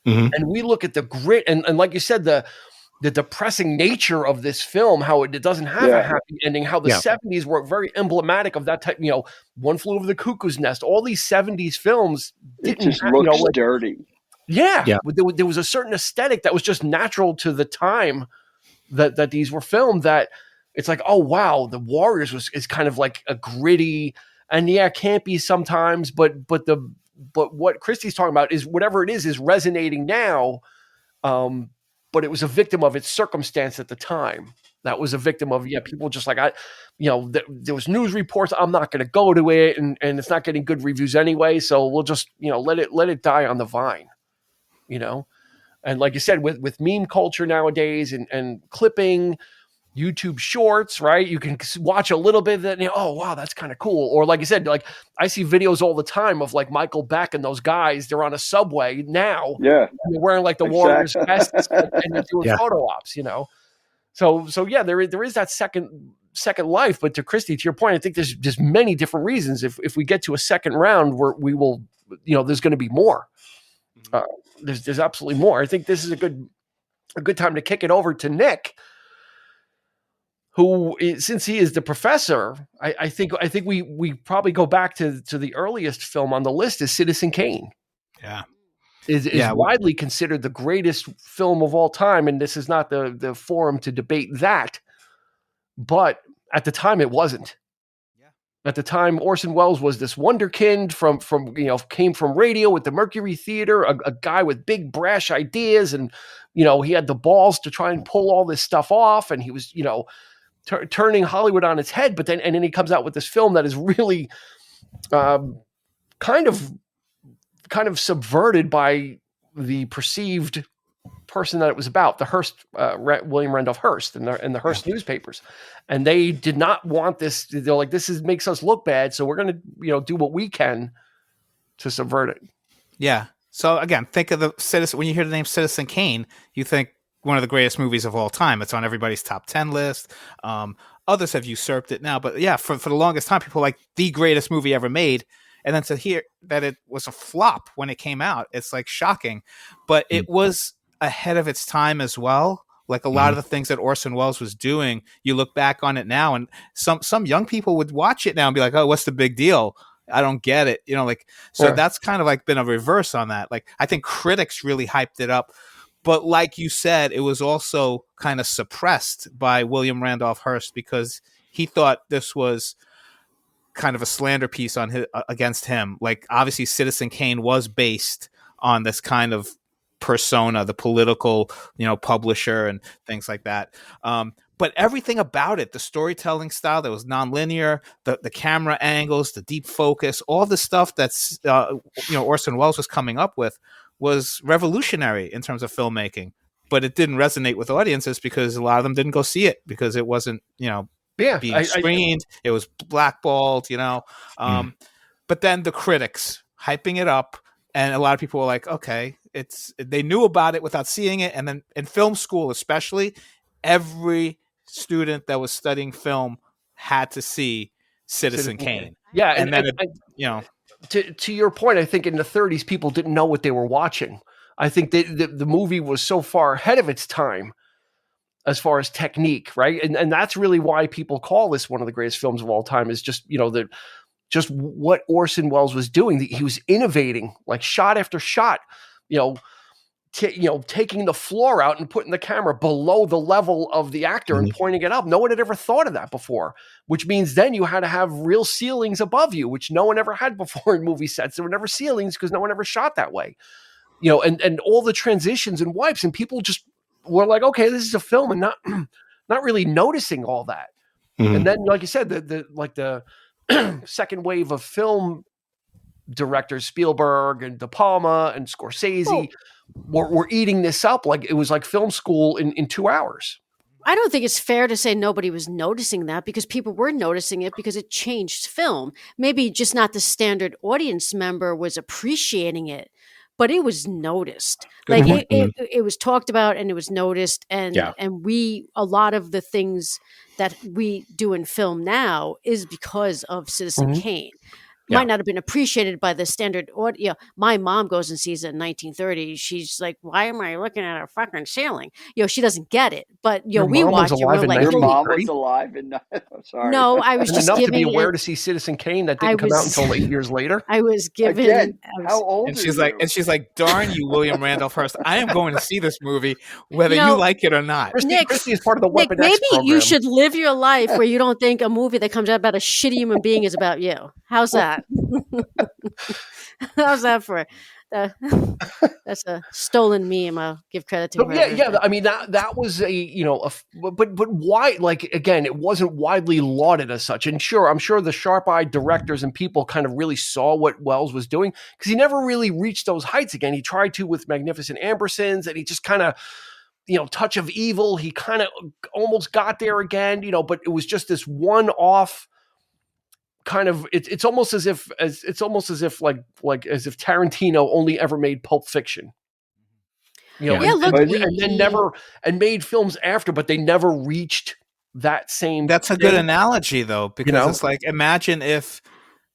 and we look at the grit and like you said, the depressing nature of this film, how it doesn't have a happy ending, how the 70s were very emblematic of that type, One Flew Over the Cuckoo's Nest, all these 70s films didn't, it just looks dirty. Yeah. There was a certain aesthetic that was just natural to the time that these were filmed, that it's like, oh wow, The Warriors is kind of like a gritty and campy sometimes, but what Christy's talking about is whatever it is resonating now. but it was a victim of its circumstance at the time. That was a victim of, people just like, there was news reports. I'm not going to go to it, and it's not getting good reviews anyway. So we'll just, let it die on the vine, And like you said, with meme culture nowadays and clipping, YouTube Shorts, right? You can watch a little bit of that, and oh wow, that's kind of cool. Or like you said, like I see videos all the time of like Michael Beck and those guys. They're on a subway now, they're wearing like the Warriors vests and they're doing photo ops, So yeah, there is that second life. But to Christy, to your point, I think there's just many different reasons. If we get to a second round, where we will, there's going to be more. There's absolutely more. I think this is a good time to kick it over to Nick, who, since he is the professor, I think we probably go back to the earliest film on the list is Citizen Kane. Yeah. Is widely considered the greatest film of all time, and this is not the forum to debate that. But at the time, it wasn't. Yeah. At the time, Orson Welles was this wonderkind came from radio with the Mercury Theater, a guy with big brash ideas, and he had the balls to try and pull all this stuff off, and he was turning Hollywood on its head. But then he comes out with this film that is really kind of subverted by the perceived person that it was about, the Hearst, William Randolph Hearst, and the Hearst newspapers, and they did not want this. They're like, this makes us look bad, so we're going to do what we can to subvert it. Yeah. So again, think of the Citizen. When you hear the name Citizen Kane, you think one of the greatest movies of all time. It's on everybody's top 10 list. Others have usurped it now, but yeah, for the longest time, people were like the greatest movie ever made. And then to hear that it was a flop when it came out, it's like shocking. But it was ahead of its time as well. Like a lot of the things that Orson Welles was doing, you look back on it now, and some young people would watch it now and be like, "Oh, what's the big deal? I don't get it." So that's kind of like been a reverse on that. Like I think critics really hyped it up. But like you said, it was also kind of suppressed by William Randolph Hearst because he thought this was kind of a slander piece on against him. Like obviously Citizen Kane was based on this kind of persona, the political, publisher and things like that. But everything about it, the storytelling style that was nonlinear, the camera angles, the deep focus, all the stuff that's, Orson Welles was coming up with was revolutionary in terms of filmmaking, but it didn't resonate with audiences because a lot of them didn't go see it because it wasn't, being screened. It was blackballed, But then the critics hyping it up, and a lot of people were like, okay, they knew about it without seeing it. And then in film school, especially, every student that was studying film had to see Citizen Kane. Yeah. And then, to your point, I think in the 30s, people didn't know what they were watching. I think the movie was so far ahead of its time as far as technique, right? And that's really why people call this one of the greatest films of all time, is just, just what Orson Welles was doing. He was innovating, like shot after shot, taking the floor out and putting the camera below the level of the actor and pointing it up. No one had ever thought of that before, which means then you had to have real ceilings above you, which no one ever had before in movie sets. There were never ceilings because no one ever shot that way, and all the transitions and wipes, and people just were like, okay, this is a film, and not really noticing all that. And then, like you said, the second wave of film directors, Spielberg and De Palma and Scorsese, were eating this up like it was like film school in 2 hours. I don't think it's fair to say nobody was noticing that, because people were noticing it because it changed film. Maybe just not the standard audience member was appreciating it, but it was noticed. Like it was talked about and it was noticed. And a lot of the things that we do in film now is because of Citizen Kane. Might not have been appreciated by the standard audience. My mom goes and sees it in 1930. She's like, "Why am I looking at a fucking ceiling?" She doesn't get it. But we watched it. We're like, your mom was alive, and sorry. No, I was just enough giving to be aware to see Citizen Kane that didn't come out until 8 years later. I was given. Again, how old? And she's like, "Darn you, William Randolph Hearst! I am going to see this movie whether you like it or not." Christy is part of the Weapon Nick, X program. You should live your life where you don't think a movie that comes out about a shitty human being is about you. How's that? How's that for That's a stolen meme. I'll give credit to. Yeah. I mean, that was but why? Like, again, it wasn't widely lauded as such. And sure, I'm sure the sharp-eyed directors and people kind of really saw what Wells was doing, because he never really reached those heights again. He tried to with Magnificent Ambersons, and he just kind of, Touch of Evil. He kind of almost got there again, but it was just this one-off. Kind of, it's almost as if Tarantino only ever made Pulp Fiction, and made films after, but they never reached that same. That's a good analogy, though, because it's like, imagine if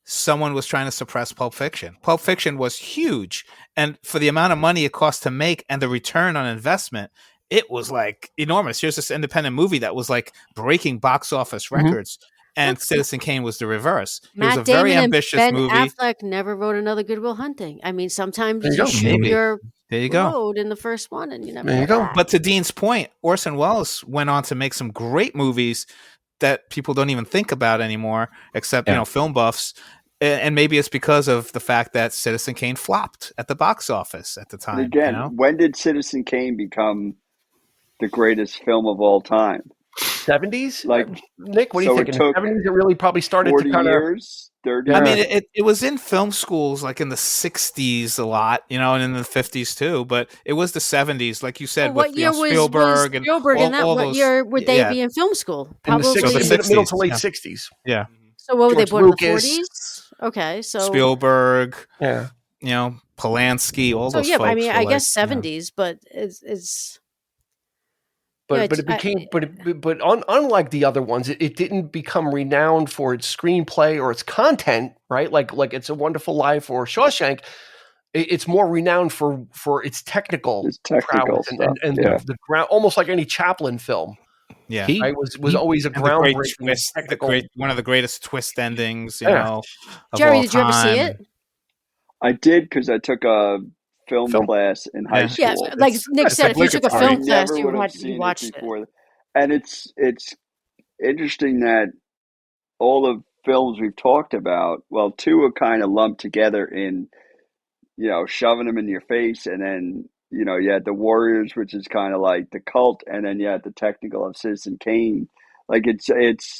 someone was trying to suppress Pulp Fiction. Pulp Fiction was huge, and for the amount of money it cost to make and the return on investment, it was like enormous. Here's this independent movie that was like breaking box office records. And Citizen Kane was the reverse. It was a very ambitious movie. Ben Affleck never wrote another Good Will Hunting. I mean, sometimes you shoot your road in the first one, and you never. There you go. But to Dean's point, Orson Welles went on to make some great movies that people don't even think about anymore, except film buffs. And maybe it's because of the fact that Citizen Kane flopped at the box office at the time. And again, when did Citizen Kane become the greatest film of all time? 70s? Like, Nick, what do you think? In the 70s, it really probably started 40 to kind years, 30 I mean, it was in film schools like in the 60s a lot, and in the 50s too, but it was the 70s, like you said, with Spielberg and all what those, year would they be in film school? Probably in the 60s, middle to late 60s. Yeah. So what were they born in the 40s? Okay, so Spielberg, Polanski, all those folks. I mean, I guess 70s, but it's But it became unlike the other ones, it didn't become renowned for its screenplay or its content, right? Like It's a Wonderful Life or Shawshank. It's more renowned for its technical prowess and the ground, almost like any Chaplin film. Yeah, right? Was always a groundbreaking technical. One of the greatest twist endings, Jerry, did you ever see it? I did, because I took a film class in high school. Yeah, like Nick said, if you took a film class, you watched it before. And it's interesting that all the films we've talked about, well, two are kind of lumped together in, shoving them in your face, and then you had The Warriors, which is kind of like the cult, and then you had the technical of Citizen Kane. Like it's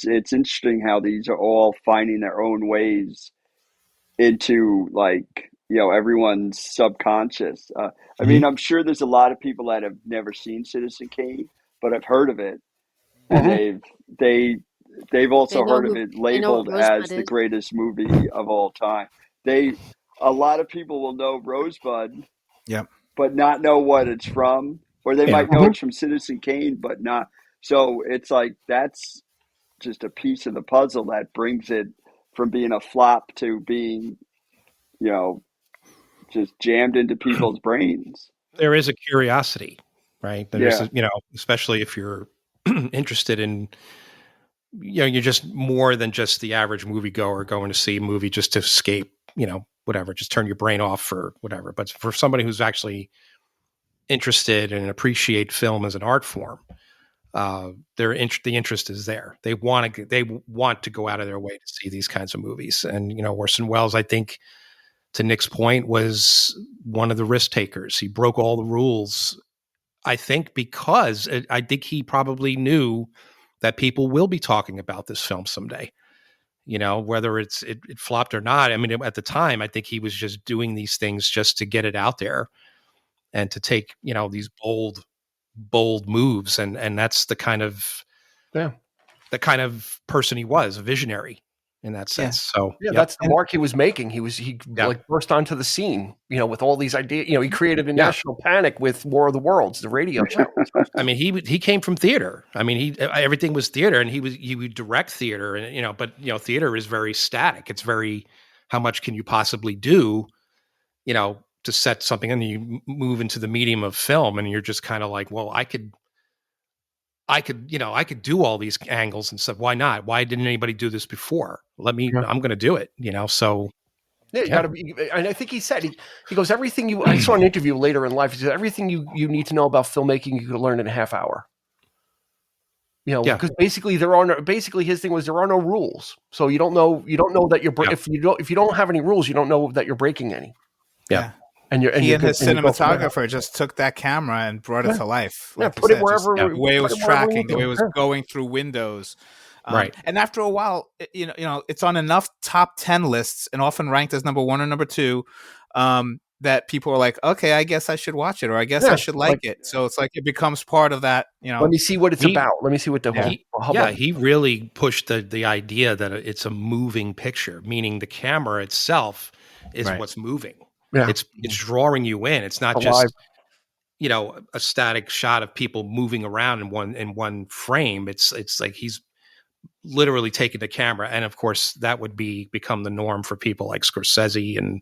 interesting how these are all finding their own ways into everyone's subconscious. I mean, I'm sure there's a lot of people that have never seen Citizen Kane, but have heard of it, and they've also heard of it labeled as the greatest movie of all time. A lot of people will know Rosebud, but not know what it's from, or they might know it's from Citizen Kane, but not. So it's like that's just a piece of the puzzle that brings it from being a flop to being, just jammed into people's brains. There is a curiosity, right? There's especially if you're interested in, you're just more than just the average moviegoer going to see a movie just to escape, whatever, just turn your brain off or whatever. But for somebody who's actually interested and appreciate film as an art form, the interest is there. They want to go out of their way to see these kinds of movies. And, Orson Welles, I think, to Nick's point, was one of the risk takers. He broke all the rules, I think, because I think he probably knew that people will be talking about this film someday, whether it flopped or not. I mean, at the time, I think he was just doing these things just to get it out there and to take, these bold moves. And that's the kind of person he was, a visionary in that sense. So that's the mark he was making. He burst onto the scene, with all these ideas. He created a national panic with War of the Worlds, the radio show. I mean, he came from theater. I mean, everything was theater, and he would direct theater, and but theater is very static. It's very, how much can you possibly do, to set something, and you move into the medium of film, and you're just kind of like, well, I could do all these angles and stuff. Why not? Why didn't anybody do this before? I'm going to do it, so. Yeah, you gotta be, and I think he said, he goes, everything I saw an interview later in life, he said, everything you need to know about filmmaking, you could learn in a half hour. Because basically his thing was, there are no rules. So you don't know that if you don't have any rules, you don't know that you're breaking any. Yeah. And his cinematographer just took that camera and brought it to life. Like put it wherever. The way it was tracking, the way it was going through windows. Right. And after a while, it's on enough top 10 lists and often ranked as number 1 or number 2, that people are like, okay, I guess I should watch it, or I guess I should like it. So it's like it becomes part of that. Let me see what it's about. Let me see what the he really pushed the idea that it's a moving picture, meaning the camera itself is what's moving. Yeah. It's drawing you in. It's not just a static shot of people moving around in one frame. It's like he's literally taking the camera, and of course that would become the norm for people like Scorsese and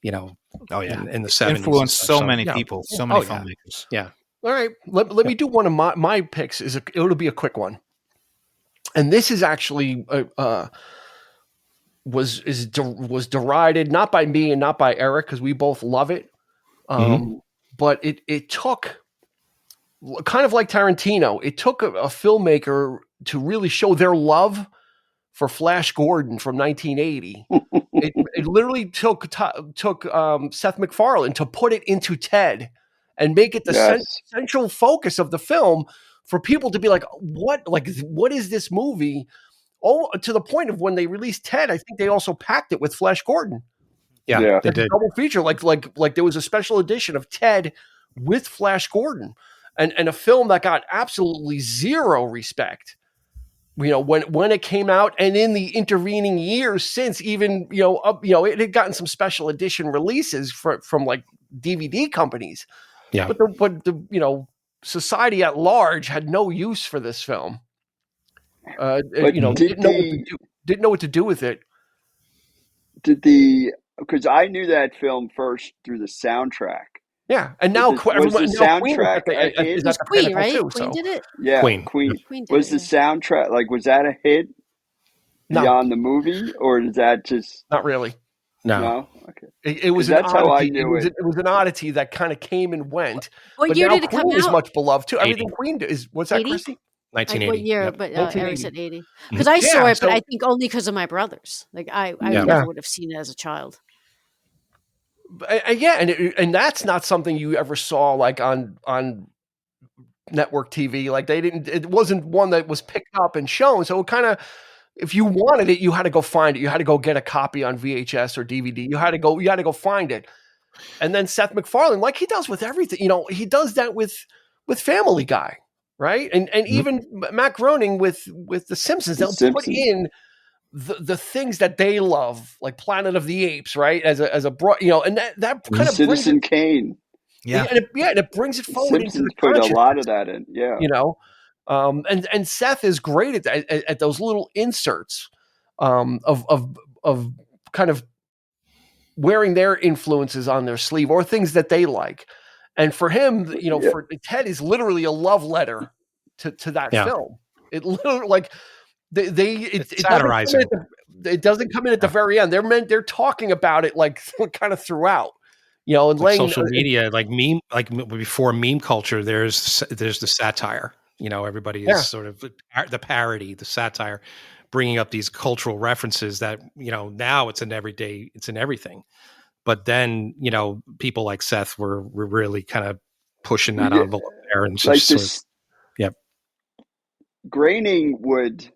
in the 70s. Influenced so many people, so many filmmakers. Yeah. All right, let me do one of my picks. It'll be a quick one, and this is actually was derided not by me and not by Eric because we both love it, but it took, kind of like Tarantino, it took a filmmaker to really show their love for Flash Gordon from 1980. It literally took Seth MacFarlane to put it into Ted and make it the central focus of the film for people to be like, what is this movie? Oh, to the point of when they released Ted, I think they also packed it with Flash Gordon. Yeah, they did. A double feature, like there was a special edition of Ted with Flash Gordon, and a film that got absolutely zero respect. When it came out, and in the intervening years since, even it had gotten some special edition releases from like DVD companies. Yeah, but the society at large had no use for this film. Didn't know what to do with it. Because I knew that film first through the soundtrack. Yeah, and now everyone soundtrack is at the Queen, right? too, Queen did it. Yeah, Queen was the soundtrack. Like, was that a hit beyond the movie, or is that just not really? No. Okay. It was an oddity. How I knew it was an oddity that kind of came and went. What year did it come out? Is much beloved too. Everything Queen is. What's that, 80? Christy? 1980. What year? But Eric said 80. Because I saw it, but I think only because of my brothers. Like I never would have seen it as a child. And that's not something you ever saw like on network TV. Like it wasn't one that was picked up and shown. So it kind of, if you wanted it, you had to go find it. You had to go get a copy on VHS or DVD. You had to go find it. And then Seth MacFarlane, like he does with everything, he does that with Family Guy, right? And even Matt Groening with The Simpsons, they'll put in the things that they love, like Planet of the Apes, right? As a broad, and that kind of Citizen Kane. Yeah. And it brings it forward. Simpsons put a lot of that in. Yeah. And Seth is great at those little inserts of kind of wearing their influences on their sleeve or things that they like. And for him, for Ted is literally a love letter to that film. It literally, like, it doesn't come in at the very end. They're talking about it like kind of throughout, and like social media, like meme, like before meme culture, there's the satire, everybody is sort of the parody, the satire, bringing up these cultural references that, now it's in everything. But then, people like Seth were really kind of pushing that envelope there. And like Groening would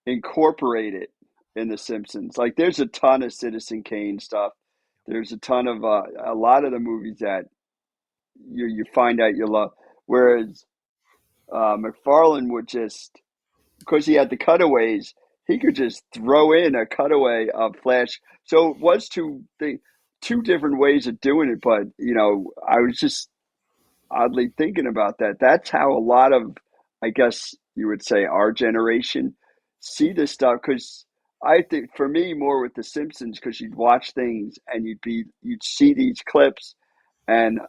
incorporate it in The Simpsons. Like, there's a ton of Citizen Kane stuff. There's a ton of a lot of the movies that you find out you love. Whereas MacFarlane would just, because he had the cutaways, he could just throw in a cutaway of Flash. So it was two different ways of doing it. But I was just oddly thinking about that. That's how a lot of, I guess you would say, our generation see this stuff, because I think for me more with The Simpsons, because you'd watch things and you'd see these clips and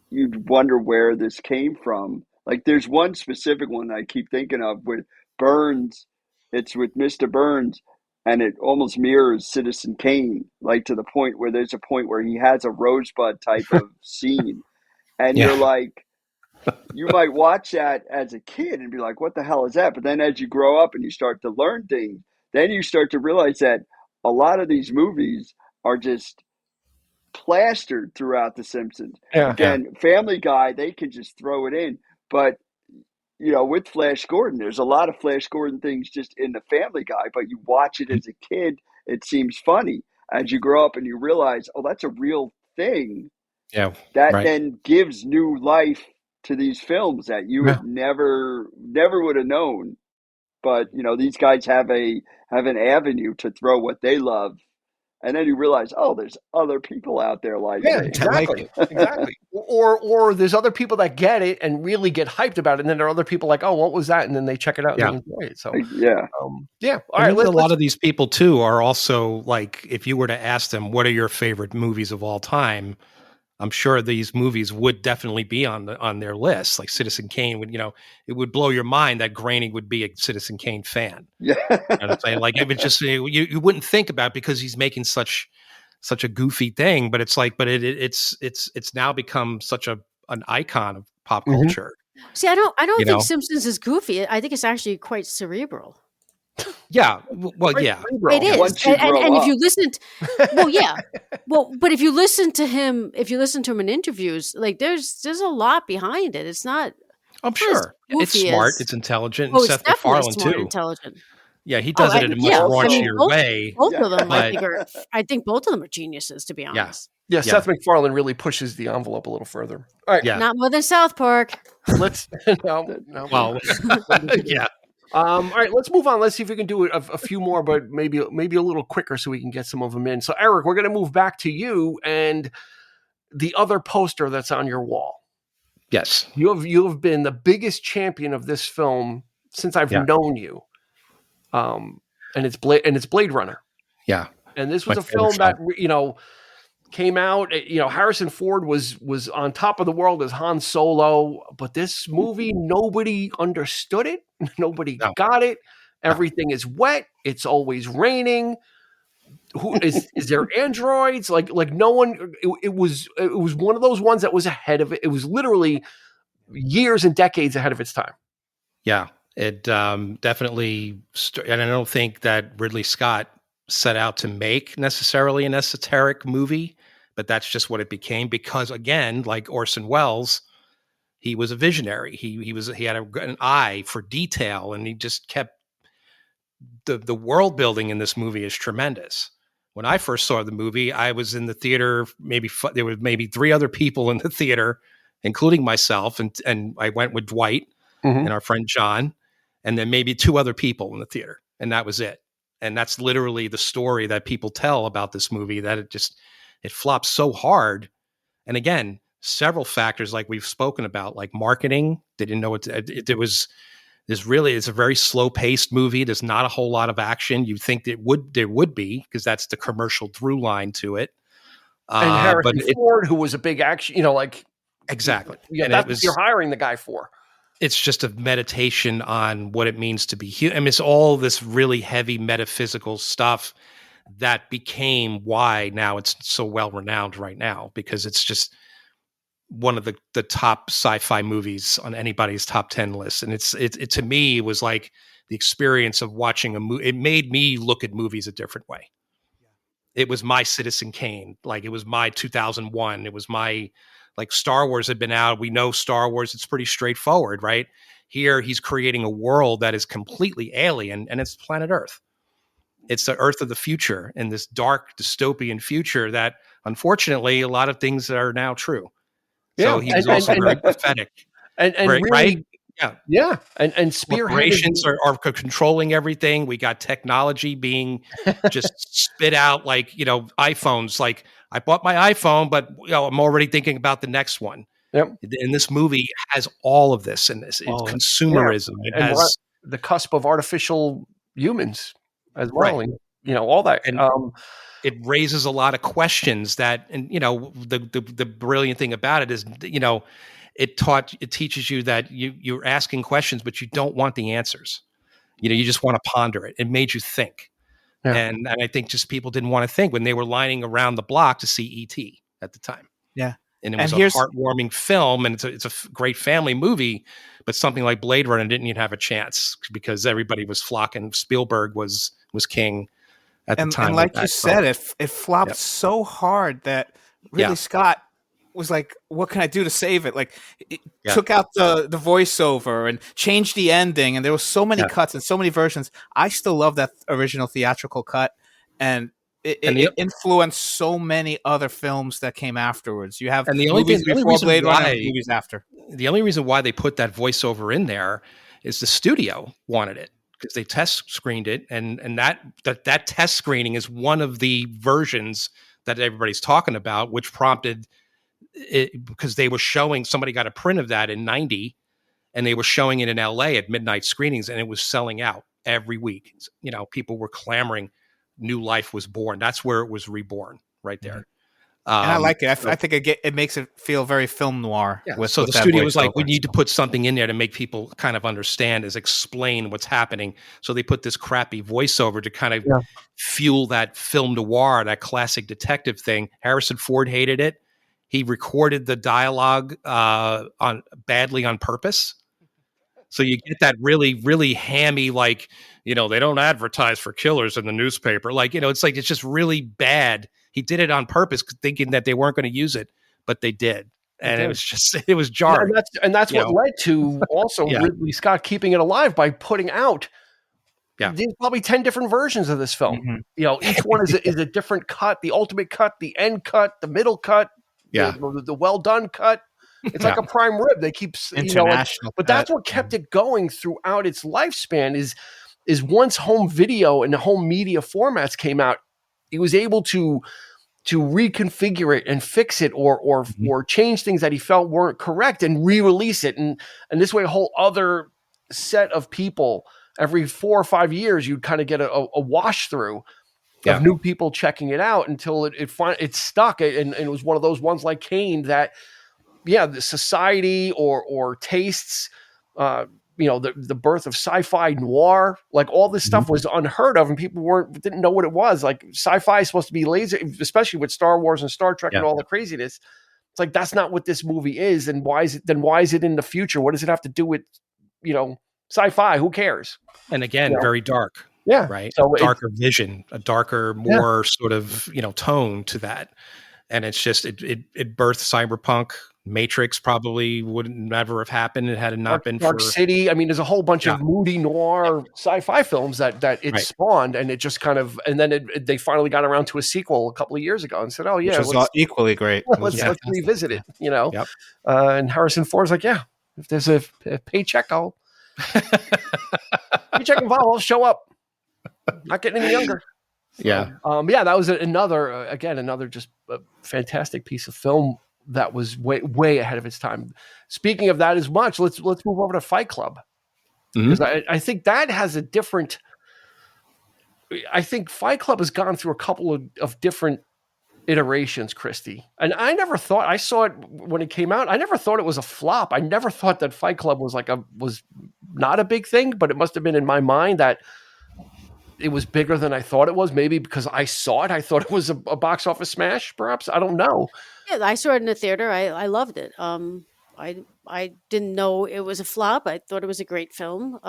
you'd wonder where this came from. Like, there's one specific one I keep thinking of with Burns. It's with Mr. Burns, and it almost mirrors Citizen Kane, like to the point where there's a point where he has a Rosebud type of scene, and you're like, you might watch that as a kid and be like, what the hell is that? But then as you grow up and you start to learn things, then you start to realize that a lot of these movies are just plastered throughout The Simpsons. Yeah. Again, Family Guy, they could just throw it in. But, with Flash Gordon, there's a lot of Flash Gordon things just in the Family Guy, but you watch it as a kid, it seems funny. As you grow up and you realize, oh, that's a real thing. Yeah. That then gives new life to these films that you would never would have known. But, these guys have an avenue to throw what they love. And then you realize, oh, there's other people out there like me. Exactly. Or there's other people that get it and really get hyped about it, and then there are other people like, oh, what was that? And then they check it out and they enjoy it. So All right. A lot of these people too are also like, if you were to ask them, what are your favorite movies of all time? I'm sure these movies would definitely be on their list. Like Citizen Kane would, it would blow your mind that Groening would be a Citizen Kane fan. Yeah, you know what I'm saying? Like, it would just you wouldn't think about it because he's making such a goofy thing, but it's like, it's now become such an icon of pop culture. See, I don't think Simpsons is goofy. I think it's actually quite cerebral. Yeah, well, yeah, it is. And if you listen, but if you listen to him, in interviews, like there's a lot behind it. It's not. I'm sure it's smart. It's intelligent. Oh, Seth MacFarlane too. Intelligent. Yeah, he does it in a much raunchier way. Both of them, I think both of them are geniuses, to be honest. Yeah, Seth MacFarlane really pushes the envelope a little further. All right, not more than South Park. Let's yeah. All right, let's move on. Let's see if we can do a few more, but maybe a little quicker so we can get some of them in. So, Eric, we're going to move back to you and the other poster that's on your wall. Yes, you have been the biggest champion of this film since I've known you. And it's Blade Runner. Yeah, and this was a film that came out. Harrison Ford was on top of the world as Han Solo, but this movie, nobody understood it. Nobody got it. Everything is wet. It's always raining. Who is there androids? Like no one. It was one of those ones that was ahead of it. It was literally years and decades ahead of its time. Yeah, it definitely. And I don't think that Ridley Scott set out to make necessarily an esoteric movie, but that's just what it became because, again, like Orson Welles, he was a visionary. He had an eye for detail, and he just kept the world building in this movie is tremendous. When I first saw the movie, I was in the theater. There were maybe 3 other people in the theater, including myself, and I went with Dwight and our friend John, and then maybe 2 other people in the theater, and that was it. And that's literally the story that people tell about this movie, that it flops so hard. And again, several factors like we've spoken about, like marketing. They didn't know it's a very slow paced movie. There's not a whole lot of action. You think there would be, because that's the commercial through line to it. And Harrison Ford, who was a big action, exactly. Yeah, that's what you're hiring the guy for. It's just a meditation on what it means to be human. I mean, it's all this really heavy metaphysical stuff that became why now it's so well renowned right now, because it's just one of the top sci-fi movies on anybody's top 10 list. And it to me, it was like the experience of watching a movie. It made me look at movies a different way. It was my Citizen Kane. Like, it was my 2001. It was my, like, Star Wars had been out. We know Star Wars. It's pretty straightforward, right? Here, he's creating a world that is completely alien, and it's planet Earth. It's the Earth of the future, in this dark dystopian future that, unfortunately, a lot of things are now true. Yeah. So he's also very prophetic. And right? Really, right? Yeah. And corporations are controlling everything. We got technology being just spit out like, iPhones. Like, I bought my iPhone, but I'm already thinking about the next one. Yep. And this movie has all of this in this. It's consumerism. Yeah. It has the cusp of artificial humans as well. Right. And, all that. And it raises a lot of questions that, and the brilliant thing about it is, it teaches you that you're asking questions, but you don't want the answers. You just want to ponder it. It made you think. Yeah. And I think just people didn't want to think when they were lining around the block to see E.T. at the time. Yeah. And it was a heartwarming film, and it's a great family movie, but something like Blade Runner didn't even have a chance because everybody was flocking. Spielberg was king at the time. And like you said, it flopped so hard that Ridley Scott was like, what can I do to save it? Like, it took out the voiceover and changed the ending, and there were so many cuts and so many versions. I still love that original theatrical cut, and it influenced so many other films that came afterwards. You have movies before Blade Runner, movies after. The only reason why they put that voiceover in there is the studio wanted it, because they test screened it, and that test screening is one of the versions that everybody's talking about, which prompted it, because they were showing, somebody got a print of that in 90, and they were showing it in LA at midnight screenings, and it was selling out every week. You know, people were clamoring, new life was born. That's where it was reborn, right there. And I like it. I think it makes it feel very film noir. Yeah. So the studio was like, we need to put something in there to make people kind of understand, is explain what's happening. So they put this crappy voiceover to kind of fuel that film noir, that classic detective thing. Harrison Ford hated it. He recorded the dialogue badly on purpose. So you get that really, really hammy, like, you know, they don't advertise for killers in the newspaper. Like, you know, it's like, it's just really bad. He did it on purpose, thinking that they weren't going to use it, but they did. And it was jarring. And that's what led to also Ridley Scott keeping it alive by putting out there's probably 10 different versions of this film. Mm-hmm. You know, each one is a different cut, the ultimate cut, the end cut, the middle cut, the well done cut. It's like a prime rib. They keep, international, but that's what kept it going throughout its lifespan. Is once home video and the home media formats came out, he was able to reconfigure it and fix it, or change things that he felt weren't correct and re-release it, and this way a whole other set of people every 4 or 5 years you'd kind of get a wash through of new people checking it out until it stuck, and it was one of those ones like Kane that. Yeah, the society or tastes, the birth of sci-fi noir, like all this stuff was unheard of, and people didn't know what it was. Like sci-fi is supposed to be laser, especially with Star Wars and Star Trek and all the craziness. It's like that's not what this movie is, and why is it in the future? What does it have to do with sci-fi? Who cares? And again, very dark. Yeah, right. So darker vision, a darker, more sort of tone to that, and it's just it birthed cyberpunk. Matrix probably wouldn't never have happened. It had not been Dark City. I mean, there's a whole bunch of moody noir sci-fi films that it spawned, and it just kind of, and then they finally got around to a sequel a couple of years ago and said, "Oh yeah, which was equally great. Let's revisit it." And Harrison Ford's like, "Yeah, if there's a paycheck, I'll paycheck involved. I'll show up. Not getting any younger." So, that was another just fantastic piece of film. That was way ahead of its time. Speaking of that as much, let's move over to Fight Club. Because I think that has a different. I think Fight Club has gone through a couple of different iterations, Christy. And I never thought, I saw it when it came out, I never thought it was a flop. I never thought that Fight Club was was not a big thing, but it must have been in my mind that it was bigger than I thought it was. Maybe because I saw it, I thought it was a box office smash, perhaps. I don't know. Yeah, I saw it in the theater. I loved it. I didn't know it was a flop. I thought it was a great film.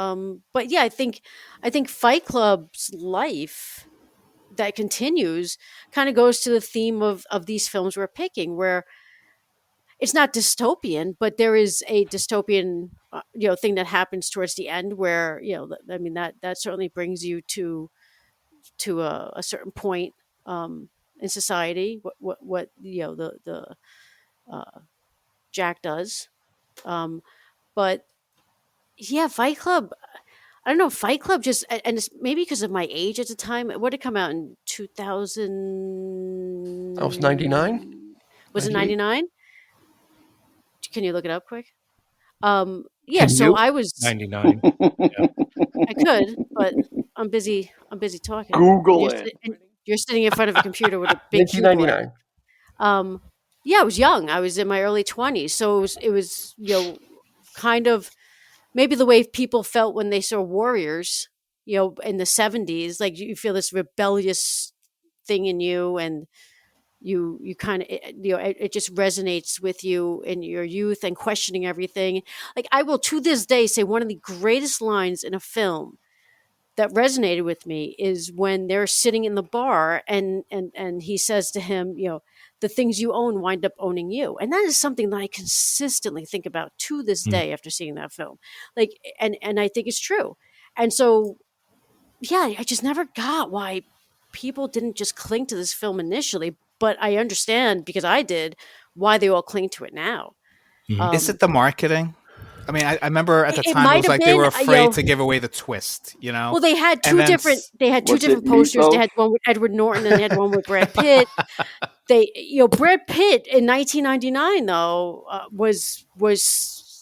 But yeah, I think Fight Club's life that continues kind of goes to the theme of these films we're picking, where it's not dystopian, but there is a dystopian thing that happens towards the end where I mean that certainly brings you to a certain point in society. What the Jack does, but yeah, Fight Club. I don't know. Fight Club just, and it's maybe because of my age at the time. What did it come out in 2000? That was 99. Was it 99? Can you look it up quick? Yeah. So I was 99. I could, but I'm busy talking. Google it. You're sitting in front of a computer with a big 1999. Yeah, I was young. I was in my early 20s, so it was kind of maybe the way people felt when they saw Warriors, in the 70s. Like you feel this rebellious thing in you, and you kind of it just resonates with you in your youth and questioning everything. Like I will to this day say one of the greatest lines in a film that resonated with me is when they're sitting in the bar and he says to him, the things you own wind up owning you. And that is something that I consistently think about to this day after seeing that film. Like, and I think it's true. And so, yeah, I just never got why people didn't just cling to this film initially, but I understand, because I did, why they all cling to it now. Is it the marketing? I mean, I remember at the time it was like they were afraid to give away the twist, you know? Well, they had two different posters. They had one with Edward Norton and they had one with Brad Pitt. Brad Pitt in 1999 though was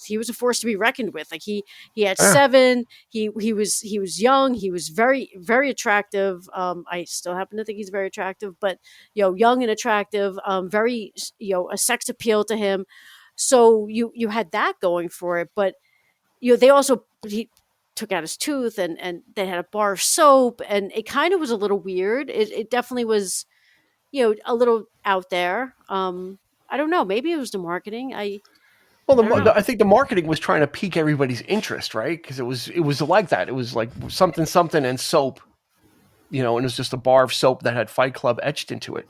he was a force to be reckoned with. Like he had 7. He was young. He was very, very attractive. I still happen to think he's very attractive, but young and attractive. Very a sex appeal to him. So you had that going for it, but they also he took out his tooth and they had a bar of soap, and it kind of was a little weird. It definitely was, a little out there. I don't know. Maybe it was the marketing. I think the marketing was trying to pique everybody's interest, right? Because it was like that. It was like something and soap, and it was just a bar of soap that had Fight Club etched into it.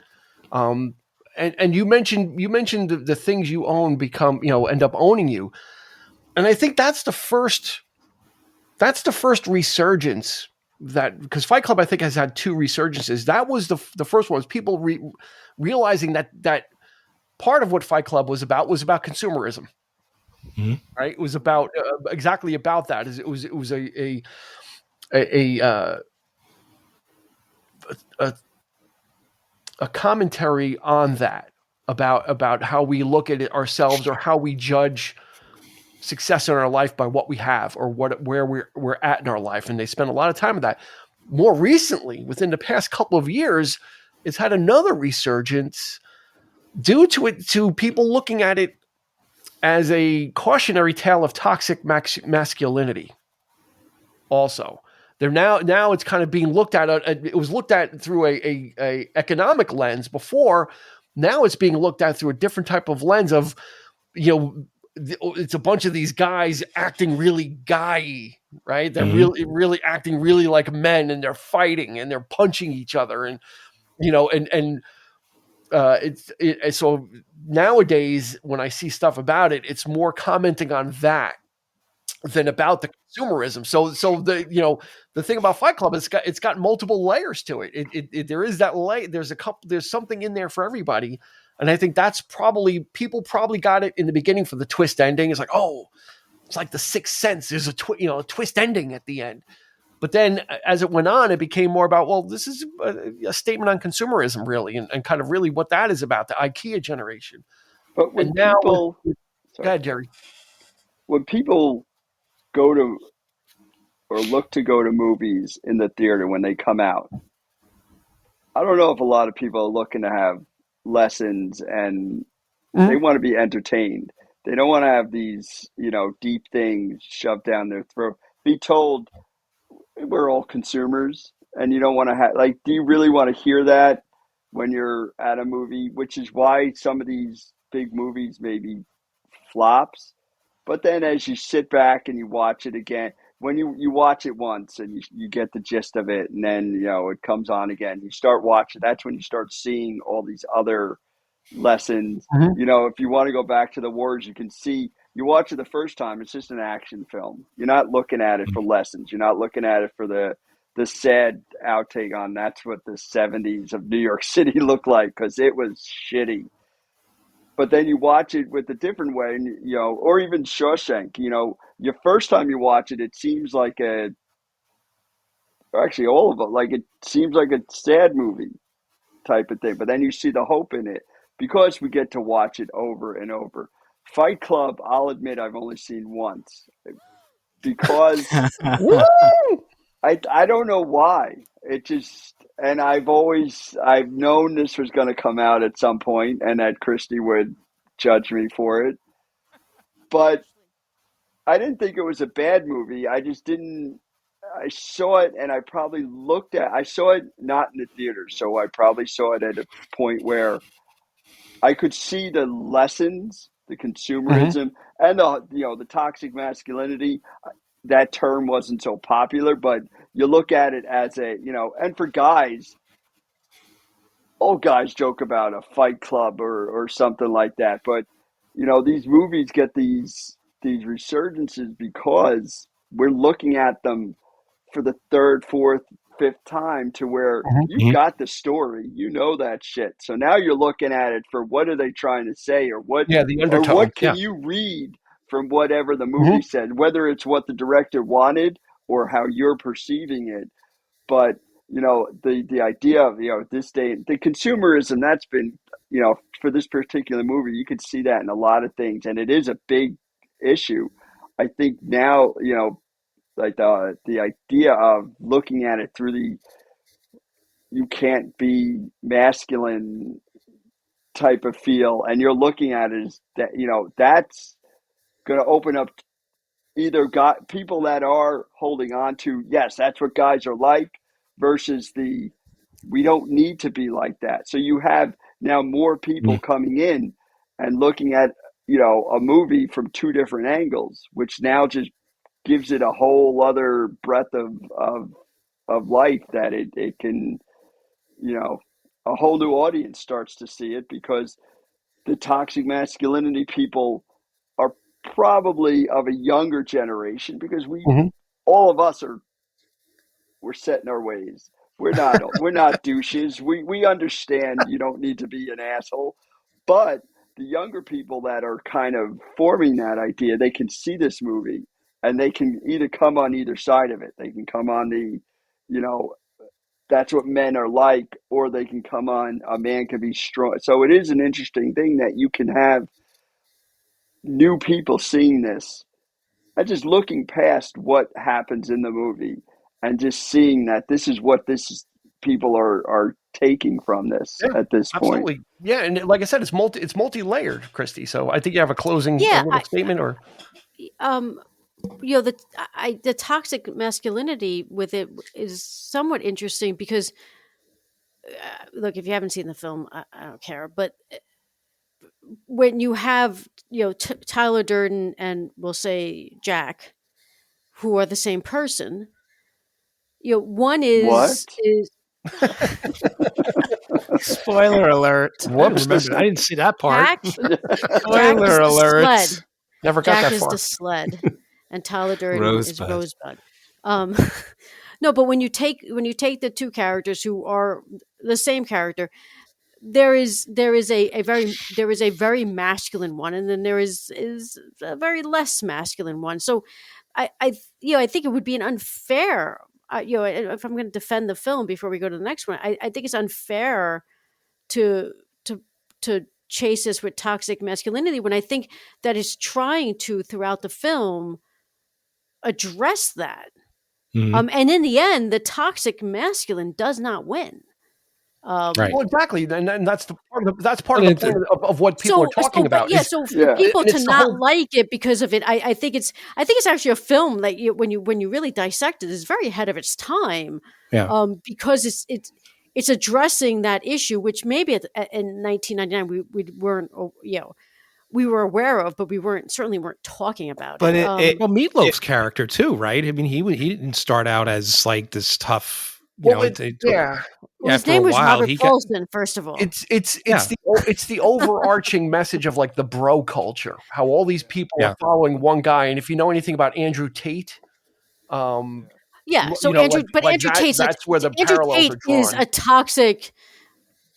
And you mentioned the things you own become, end up owning you. And I think that's the first resurgence because Fight Club, I think, has had 2 resurgences. That was the first one, was people realizing that part of what Fight Club was about consumerism. Mm-hmm. Right? It was about exactly about that. It was a commentary on that, about how we look at it ourselves, or how we judge success in our life by what we have, or where we're at in our life. And they spend a lot of time on that. More recently, within the past couple of years, it's had another resurgence due to people looking at it as a cautionary tale of toxic masculinity. Also, they're now it's kind of being looked at. It was looked at through a economic lens before. Now it's being looked at through a different type of lens of, it's a bunch of these guys acting really guy-y, right? They're really acting really like men, and they're fighting and they're punching each other, and so nowadays when I see stuff about it, it's more commenting on that than about the consumerism. So the thing about Fight Club is it's got multiple layers to it. There is that layer. There's something in there for everybody. And I think that's people probably got it in the beginning for the twist ending. It's like, oh, it's like the Sixth Sense. There's a twist ending at the end. But then as it went on, it became more about, well, this is a statement on consumerism, really, and kind of really what that is about, the IKEA generation. But when go ahead, Jerry. When people go to or look to go to movies in the theater when they come out, I don't know if a lot of people are looking to have lessons, and they want to be entertained. They don't want to have these, deep things shoved down their throat. Be told we're all consumers, and you don't want to have, do you really want to hear that when you're at a movie? Which is why some of these big movies maybe flops. But then as you sit back and you watch it again, when you watch it once and you get the gist of it, and then, it comes on again, you start watching, that's when you start seeing all these other lessons. If you want to go back to the wars, you can see, you watch it the first time, it's just an action film. You're not looking at it for lessons. You're not looking at it for the sad outtake on that's what the 70s of New York City looked like, because it was shitty. But then you watch it with a different way, and, or even Shawshank, your first time you watch it, it seems like actually all of it, it seems like a sad movie type of thing. But then you see the hope in it because we get to watch it over and over. Fight Club, I'll admit I've only seen once because I don't know why. It just, and I've known this was going to come out at some point and that Christy would judge me for it. But I didn't think it was a bad movie. I saw it and I saw it not in the theater. So I probably saw it at a point where I could see the lessons, the consumerism, and the toxic masculinity. That term wasn't so popular, but you look at it as and for guys, old guys joke about a Fight Club or something like that. But, these movies get these resurgences because we're looking at them for the third, fourth, fifth time to where you got the story, that shit. So now you're looking at it for what are they trying to say, or what, the undertone. or what can you read from whatever the movie said, whether it's what the director wanted or how you're perceiving it. But the idea of this day, the consumerism that's been for this particular movie, you could see that in a lot of things, and it is a big issue. I think now like the idea of looking at it through you can't be masculine type of feel, and you're looking at it as that that's going to open up either people that are holding on to, yes, that's what guys are like, versus we don't need to be like that. So you have now more people coming in and looking at a movie from two different angles, which now just gives it a whole other breadth of life that it can, a whole new audience starts to see it, because the toxic masculinity people are probably of a younger generation, because all of us we're set in our ways. We're not douches. We understand you don't need to be an asshole, but the younger people that are kind of forming that idea, they can see this movie and they can either come on either side of it. They can come on that's what men are like, or they can come on a man can be strong. So it is an interesting thing that you can have new people seeing this and just looking past what happens in the movie and just seeing that this is what people are taking from this at this absolutely. point. Yeah, and like I said, it's multi-layered, Christy. So I think you have a closing statement, or the toxic masculinity with it is somewhat interesting because look, if you haven't seen the film, I don't care, but when you have Tyler Durden and we'll say Jack, who are the same person, one is spoiler alert. Whoops, I didn't see that part. Spoiler alert. Sled. Never got Jack that far. is the sled, and Tyler Durden is Rosebud. No, but when you take the two characters who are the same character, there is a very masculine one, and then there is a very less masculine one. So I think it would be an unfair. If I'm going to defend the film before we go to the next one, I think it's unfair to chase this with toxic masculinity when I think that is trying to throughout the film address that. And in the end, the toxic masculine does not win. Right. Well, exactly, and that's part of the point of what people are talking about. So for people to not like it because of it, I think it's actually a film that when you really dissect it, is very ahead of its time. Yeah. Because it's addressing that issue, which maybe in 1999 we weren't, we were aware of, but we certainly weren't talking about. But Meatloaf's character too, right? I mean, he didn't start out as like this tough. Well, his name was Robert Paulson. First of all, it's the overarching message of like the bro culture. How all these people are following one guy, and if you know anything about Andrew Tate, Andrew Tate's that's where the Andrew parallels Tate are drawn. is a toxic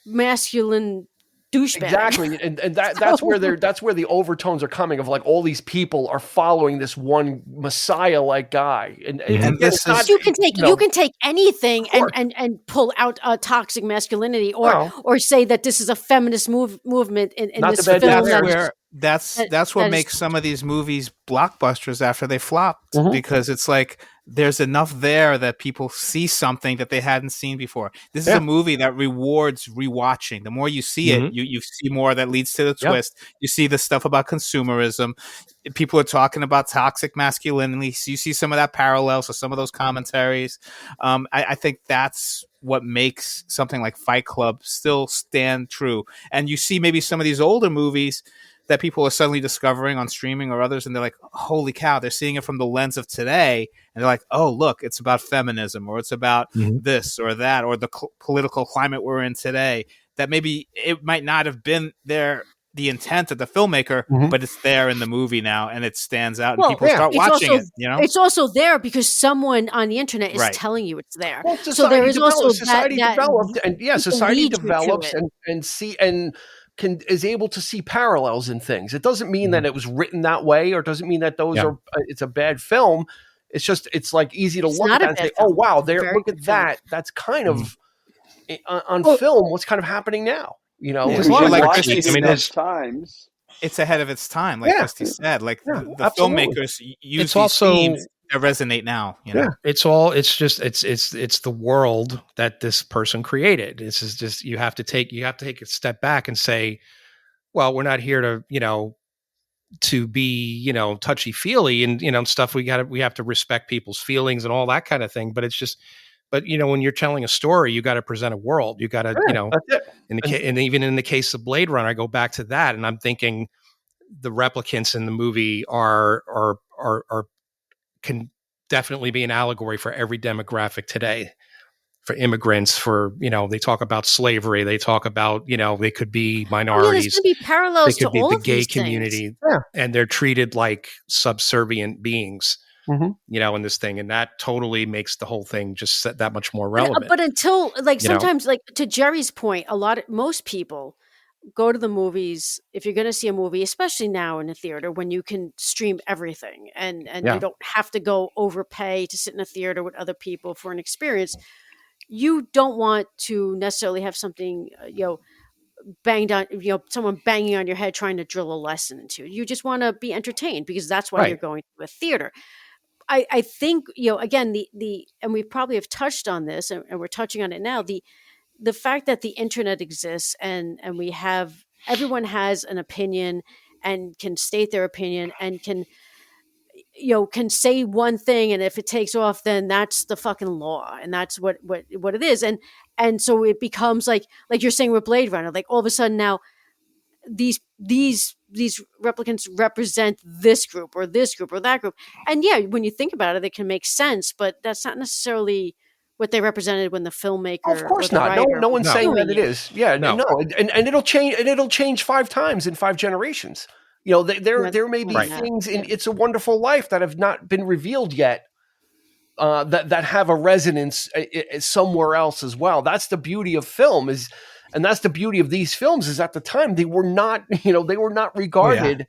masculine douchebag. Exactly, and that's where the overtones are coming of like all these people are following this one messiah-like guy, and this is, you can take anything and pull out a toxic masculinity or say that this is a feminist movement in this film. That's what makes some of these movies blockbusters after they flop, because it's like there's enough there that people see something that they hadn't seen before. This is a movie that rewards rewatching. The more you see it, you see more that leads to the twist. You see the stuff about consumerism. People are talking about toxic masculinity. So you see some of that parallel. So some of those commentaries. I think that's what makes something like Fight Club still stand true. And you see maybe some of these older movies that people are suddenly discovering on streaming or others, and they're like, holy cow, they're seeing it from the lens of today, and they're like, oh, look, it's about feminism, or it's about this or that, or the political climate we're in today. that maybe it might not have been there, the intent of the filmmaker, but it's there in the movie now, and it stands out, and people start watching it. It's also there because someone on the internet is telling you it's there. Well, so there is also society that developed, and society develops and is able to see parallels in things. It doesn't mean that it was written that way, or doesn't mean that it's a bad film. It's just it's like easy to look at and say, oh wow, look at that. That's kind of on film. What's kind of happening now? You know, times it's ahead of its time, like Christy said. Like the filmmakers use these themes that resonate now. You know? It's the world that this person created. This is just you have to take a step back and say, well, we're not here to be touchy feely and stuff. We have to respect people's feelings and all that kind of thing. But it's just. But when you're telling a story, you got to present a world. You got to, and even in the case of Blade Runner, I go back to that, and I'm thinking the replicants in the movie can definitely be an allegory for every demographic today, for immigrants, for they talk about slavery, they talk about they could be minorities, there's going to be parallels they could to all be of the gay these community, and they're treated like subservient beings. In this thing, and that totally makes the whole thing just that much more relevant. But until sometimes, to Jerry's point, most people go to the movies if you're going to see a movie, especially now in a theater when you can stream everything and you don't have to go overpay to sit in a theater with other people for an experience. You don't want to necessarily have something banged on, someone banging on your head trying to drill a lesson into you. You just want to be entertained because that's why you're going to a theater. I think, again, and we probably have touched on this and we're touching on it now, the fact that the internet exists and everyone has an opinion and can state their opinion and can say one thing, and if it takes off, then that's the fucking law. And that's what it is. And so it becomes like you're saying with Blade Runner, like all of a sudden now these replicants represent this group or that group. And when you think about it, it can make sense, but that's not necessarily what they represented when the filmmaker. Of course not. No one's saying that it is. Yeah, no. And it'll change. And it'll change 5 times in 5 generations. There may be things in It's a Wonderful Life that have not been revealed yet. That have a resonance somewhere else as well. That's the beauty of film and that's the beauty of these films is at the time they were not, regarded,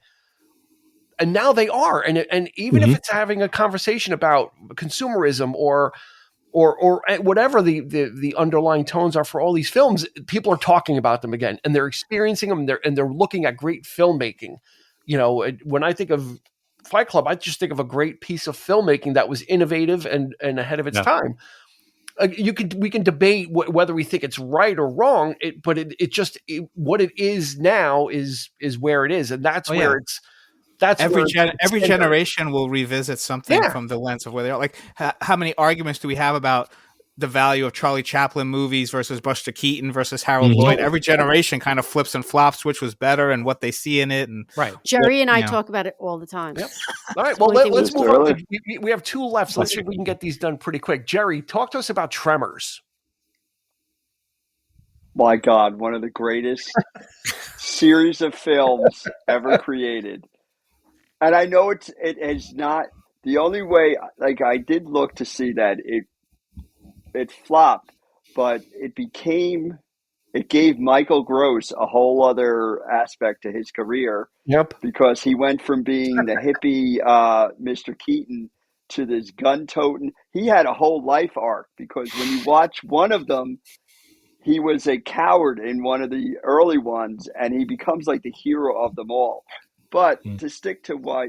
and now they are. And even if it's having a conversation about consumerism or whatever the underlying tones are for all these films, people are talking about them again, and they're experiencing them, and they're looking at great filmmaking. When I think of Fight Club, I just think of a great piece of filmmaking that was innovative and ahead of its time. We can debate whether we think it's right or wrong, but what it is now is where it is, and that's where it's. That's every generation will revisit something from the lens of where they're like. How many arguments do we have about the value of Charlie Chaplin movies versus Buster Keaton versus Harold Lloyd? Every generation kind of flips and flops which was better and what they see in it. And Jerry and I talk about it all the time. Yep. All right, well, let's move on. We have 2 left. So let's see if we can get these done pretty quick. Jerry, talk to us about Tremors. My God, one of the greatest series of films ever created. And I know it is not the only way. Like, I did look to see that it flopped, but it gave Michael Gross a whole other aspect to his career. Yep. Because he went from being the hippie Mr. Keaton to this gun-toting. He had a whole life arc, because when you watch one of them, he was a coward in one of the early ones, and he becomes like the hero of them all. But to stick to why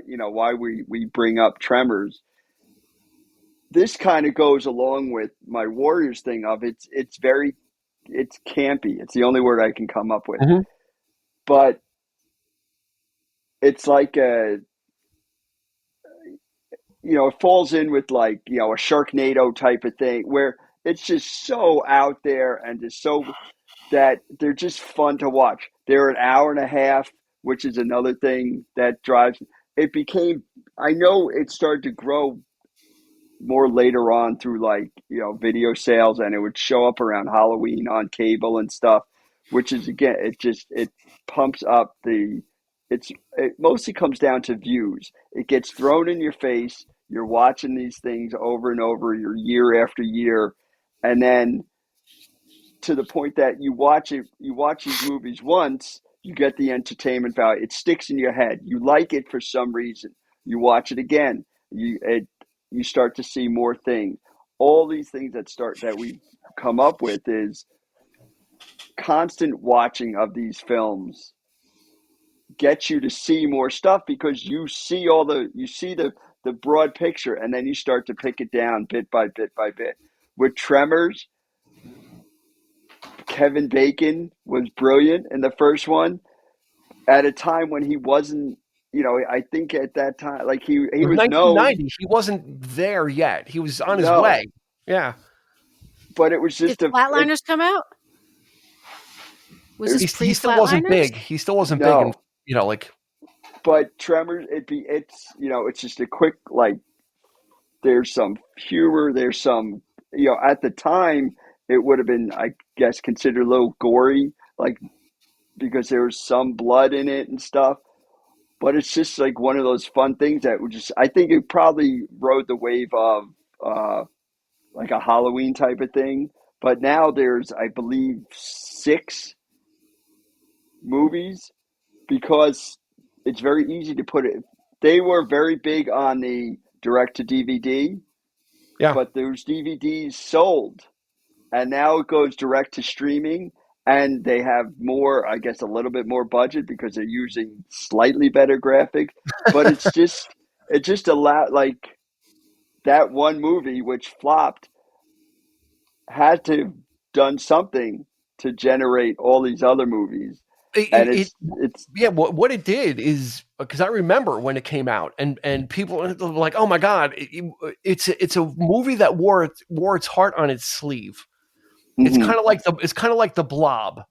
we bring up Tremors, this kind of goes along with my Warriors thing of it's campy. It's the only word I can come up with. But it's like it falls in with like, a Sharknado type of thing where it's just so out there and just so that they're just fun to watch. They're an hour and a half, which is another thing that drives it. I know it started to grow more later on through like, video sales, and it would show up around Halloween on cable and stuff. which is, again, it pumps up it mostly comes down to views. It gets thrown in your face. You're watching these things over and over, year after year, and then to the point that you watch these movies once, you get the entertainment value. It sticks in your head. You like it for some reason. You watch it again. You start to see more things. All these things that we come up with is constant watching of these films gets you to see more stuff, because you see the broad picture, and then you start to pick it down bit by bit by bit. With Tremors, Kevin Bacon was brilliant in the first one at a time when he wasn't, I think at that time, like he was 1990, known. He wasn't there yet. He was on his way. Yeah. But it was just Did Flatliners come out? He still wasn't big. He still wasn't big. And, But Tremors, it's just a quick, like, there's some humor, there's some, at the time, it would have been, I guess, considered a little gory, like, because there was some blood in it and stuff. But it's just like one of those fun things that I think it probably rode the wave of like a Halloween type of thing. But now there's, I believe, 6 movies, because it's very easy to put it. They were very big on the direct to DVD. Yeah. But those DVDs sold, and now it goes direct to streaming, and they have more, I guess, a little bit more budget because they're using slightly better graphics. But it just allowed, like, that one movie which flopped had to have done something to generate all these other movies. What it did is, because I remember when it came out, and people were like, "Oh my God, it's a movie that wore its heart on its sleeve." Mm-hmm. It's kind of like the Blob,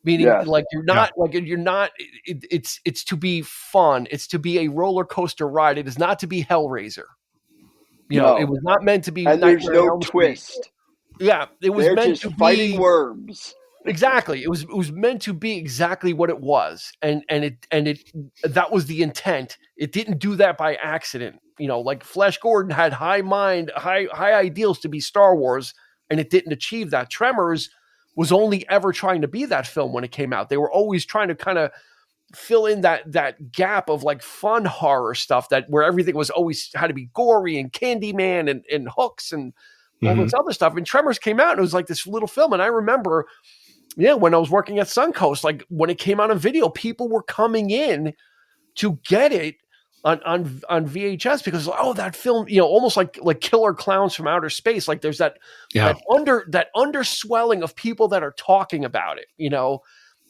meaning like you're not It's to be fun. It's to be a roller coaster ride. It is not to be Hellraiser. It was not meant to be. And there's no twist. Yeah, it was meant to be fighting worms. Exactly. It was meant to be exactly what it was. And that was the intent. It didn't do that by accident. Like Flash Gordon had high ideals to be Star Wars, and it didn't achieve that. Tremors was only ever trying to be that film when it came out. They were always trying to kind of fill in that gap of like fun horror stuff where everything was always had to be gory and Candyman and hooks and all this other stuff. And Tremors came out and it was like this little film. And I remember, when I was working at Suncoast, like when it came out on video, people were coming in to get it on VHS because, that film, almost like Killer Clowns from Outer Space. Like there's that underswelling of people that are talking about it,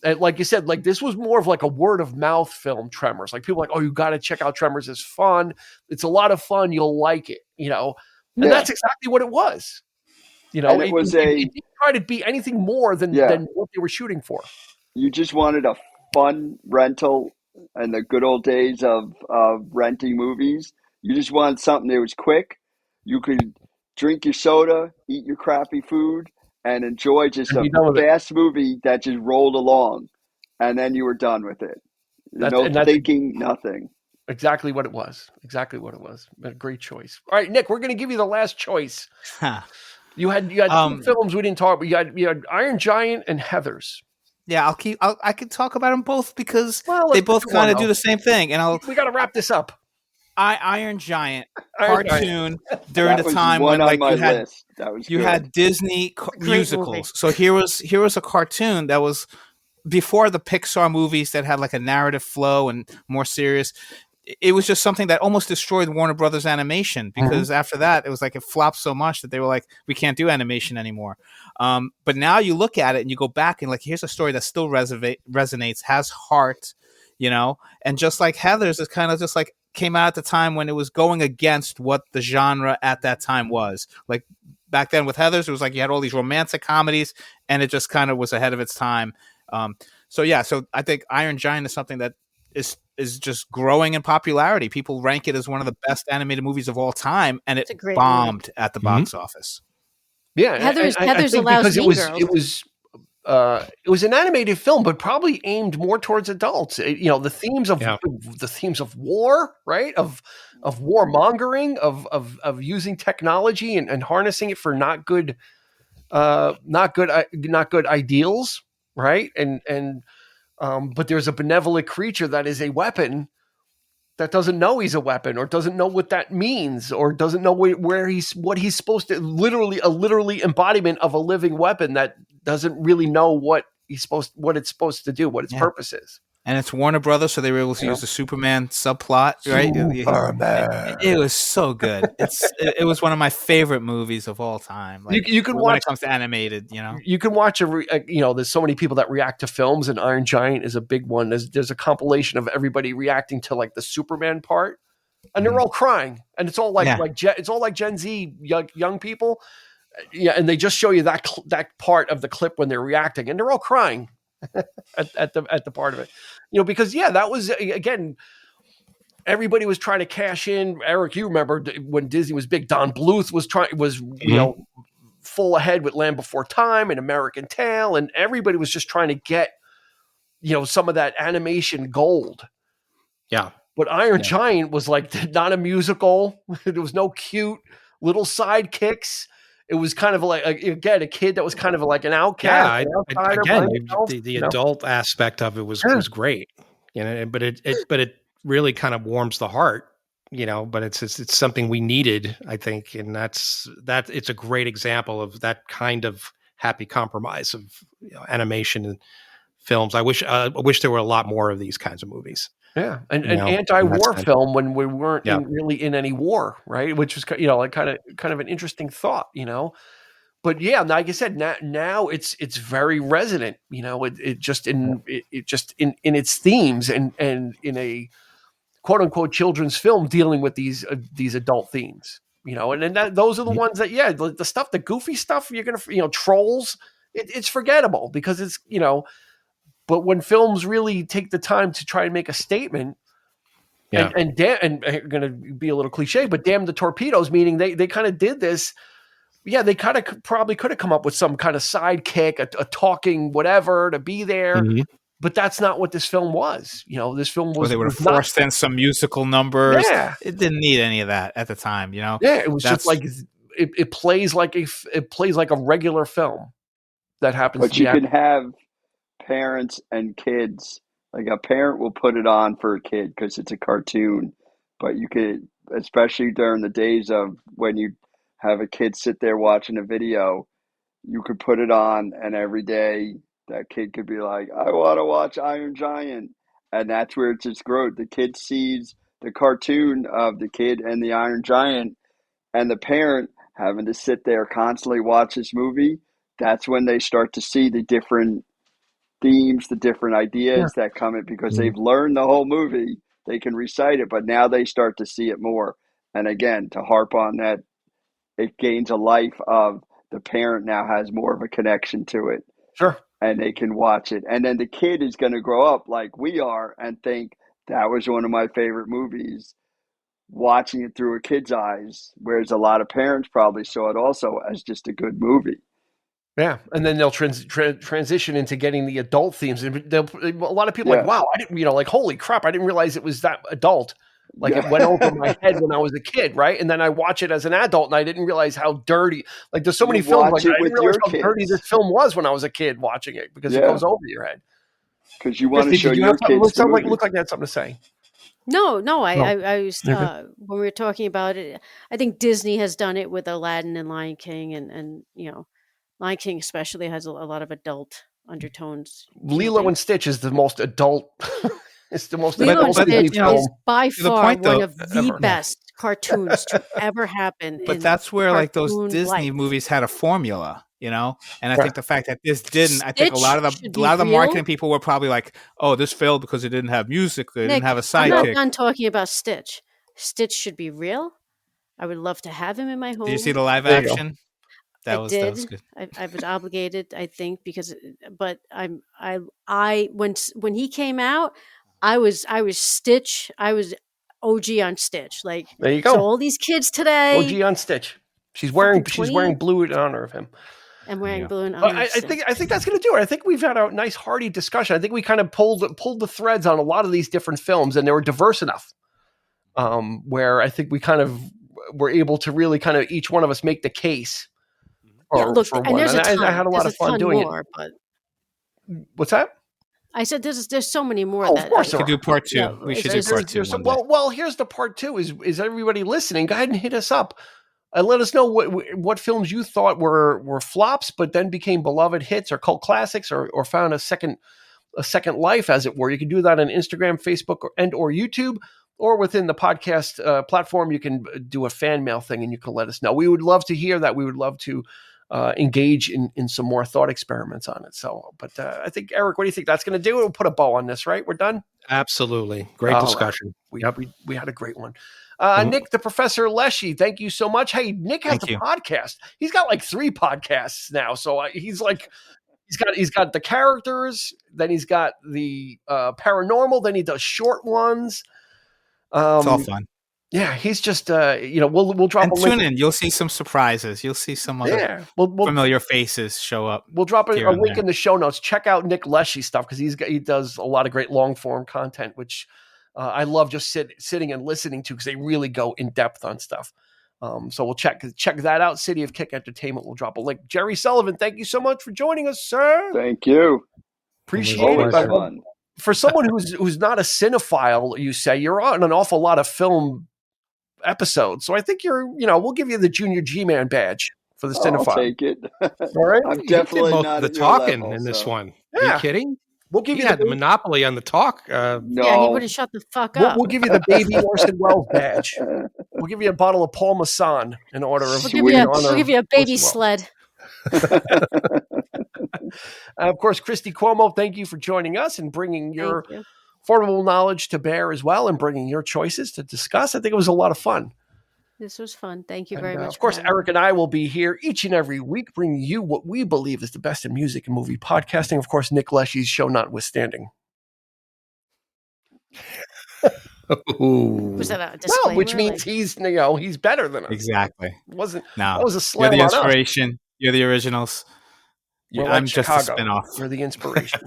And like you said, like this was more of like a word of mouth film, Tremors. Like people were like, you got to check out Tremors. It's fun. It's a lot of fun. You'll like it, And that's exactly what it was. And it didn't try to be anything more than what they were shooting for. You just wanted a fun rental in the good old days of renting movies. You just wanted something that was quick. You could drink your soda, eat your crappy food, and enjoy just a fast movie that just rolled along. And then you were done with it. No thinking, nothing. Exactly what it was. A great choice. All right, Nick, we're going to give you the last choice. You had 2 films we didn't talk about. You had Iron Giant and Heathers. Yeah, I could talk about them both because they both kind of do the same thing. And we got to wrap this up. Iron Giant cartoon during the time when like you had Disney musicals. Movie. So here was a cartoon that was before the Pixar movies that had like a narrative flow and more serious. It was just something that almost destroyed Warner Brothers animation because after that, it was like it flopped so much that they were like, we can't do animation anymore. But now you look at it and you go back and like, here's a story that still resonates, has heart, and just like Heathers, it's kind of just like came out at the time when it was going against what the genre at that time was. Like back then with Heathers, it was like you had all these romantic comedies and it just kind of was ahead of its time. So I think Iron Giant is something that is just growing in popularity. People rank it as one of the best animated movies of all time, and it bombed at the box office. Yeah, Heathers allows because it was it was an animated film, but probably aimed more towards adults. The themes of war, right? Of warmongering, of using technology and harnessing it for not good ideals, right? But there's a benevolent creature that is a weapon that doesn't know he's a weapon, or doesn't know what that means, or doesn't know what he's supposed to. Literally embodiment of a living weapon that doesn't really know what it's supposed to do, what its purpose is. And it's Warner Brothers, so they were able to use the Superman subplot, right? Superman. It was so good. It was one of my favorite movies of all time. Like, you can when watch, it comes to animated, you can watch there's so many people that react to films, and Iron Giant is a big one. There's a compilation of everybody reacting to like the Superman part, and they're all crying, and it's all it's all like Gen Z young people, and they just show you that part of the clip when they're reacting, and they're all crying. at the part of it, because that was, again, everybody was trying to cash in. Eric, you remember when Disney was big, Don Bluth was full ahead with Land Before Time and American Tail, and everybody was just trying to get some of that animation gold. But Iron Giant was like not a musical. There was no cute little sidekicks. It was kind of like, again, a kid that was kind of like an outcast. The adult aspect of it was great, but it really kind of warms the heart, but it's something we needed, I think. And it's a great example of that kind of happy compromise of animation and films. I wish there were a lot more of these kinds of movies. Yeah, an anti-war film when we weren't really in any war, right? Which was like kind of an interesting thought, But like I said, now it's very resonant, It just in its themes and in a quote unquote children's film dealing with these adult themes, and then those are the ones that the stuff, the goofy stuff, you're gonna trolls, it's forgettable because it's But when films really take the time to try and make a statement, and I'm going to be a little cliche, but damn the torpedoes, meaning they kind of did this. Yeah, they kind of probably could have come up with some kind of sidekick, a talking whatever to be there. Mm-hmm. But that's not what this film was. This film was. Well, they would have forced in some musical numbers. Yeah. It didn't need any of that at the time. Yeah, it was just like it plays like a regular film that happens. But you can have parents and kids. Like a parent will put it on for a kid because it's a cartoon, but you could, especially during the days of when you have a kid sit there watching a video, you could put it on, and every day that kid could be like, I want to watch Iron Giant. And that's where it just grows. The kid sees the cartoon of the kid and the Iron Giant, and the parent having to sit there constantly watch this movie. That's when they start to see the different themes, the different ideas that come in, because they've learned the whole movie. They can recite it, but now they start to see it more. And again, to harp on that, it gains a life of the parent now has more of a connection to it. Sure. And they can watch it. And then the kid is going to grow up like we are and think that was one of my favorite movies, watching it through a kid's eyes, whereas a lot of parents probably saw it also as just a good movie. Yeah, and then they'll transition into getting the adult themes. And a lot of people are like, wow, I didn't, like, holy crap, I didn't realize it was that adult. Like it went over my head when I was a kid, right? And then I watch it as an adult, and I didn't realize how dirty. Like there's so many films like I didn't realize how dirty this film was when I was a kid watching it because it goes over your head. Because you want to show your kids. Look like you had something to say. No. I was when we were talking about it. I think Disney has done it with Aladdin and Lion King, and Lion King especially has a lot of adult undertones. Lilo and Stitch is the most adult. It's the most Lilo and Stitch is by far one of the best cartoons to ever happen. But that's where like those Disney movies had a formula, and I think the fact that this didn't, I think a lot of the marketing people were probably like, oh, this failed because it didn't have music, it didn't have a sidekick. I'm not done talking about Stitch. Stitch should be real. I would love to have him in my home. Did you see the live action? That was good. I was obligated, I think, but when he came out, I was Stitch. I was OG on Stitch. Like, there you go. So all these kids today, OG on Stitch. She's wearing blue in honor of him. and wearing blue and orange. I think that's going to do it. I think we've had a nice hearty discussion. I think we kind of pulled the threads on a lot of these different films, and they were diverse enough where I think we kind of were able to really kind of each one of us make the case. Look, and there's a ton. I had a lot of fun doing more, it. What's that? I said there's so many more. Of course, we could do part 2. Yeah, we should do part 2. Well, here's the part 2. Is everybody listening? Go ahead and hit us up and let us know what films you thought were flops, but then became beloved hits or cult classics, or found a second life, as it were. You can do that on Instagram, Facebook, or YouTube, or within the podcast platform. You can do a fan mail thing, and you can let us know. We would love to hear that. We would love to engage in some more thought experiments on it. So, but I think, Eric, what do you think that's going to do? We'll put a bow on this, right? We're done? Absolutely. Great discussion. Right. We had a great one. Nick, the Professor Leshy, thank you so much. Hey, Nick has a podcast. He's got like 3 podcasts now. So he's got the characters, then he's got the paranormal, then he does short ones. It's all fun. Yeah, he's just we'll drop and a link. Tune in. You'll see some surprises. You'll see some other familiar faces show up. We'll drop a link in the show notes. Check out Nick Leshy's stuff, because he does a lot of great long form content, which I love just sitting and listening to, because they really go in depth on stuff. So we'll check that out. City of Kick Entertainment will drop a link. Jerry Sullivan, thank you so much for joining us, sir. Thank you. Appreciate it. For someone who's not a cinephile, you say you're on an awful lot of film episodes, so I think we'll give you the Junior G-Man badge for the cinephile. I'll take it. All right, I'm definitely not the talking level, in this one. Yeah. Are you kidding? We'll give you the monopoly on the talk. No, yeah, he wouldn't shut the fuck up. We'll give you the baby Orson Welles badge. We'll give you a bottle of Paul Masson in order of. We'll give you a baby sled. Of course, Christy Cuomo, thank you for joining us and bringing your affordable knowledge to bear as well, and bringing your choices to discuss. I think it was a lot of fun. This was fun. Thank you very much. Of course, Eric and I will be here each and every week, bringing you what we believe is the best in music and movie podcasting. Of course, Nick Leshy's show notwithstanding. Was that a disclaimer? Which means he's better than us. Exactly. That was a slam. You're the inspiration. You're the originals. I'm just a spinoff. You're the inspiration.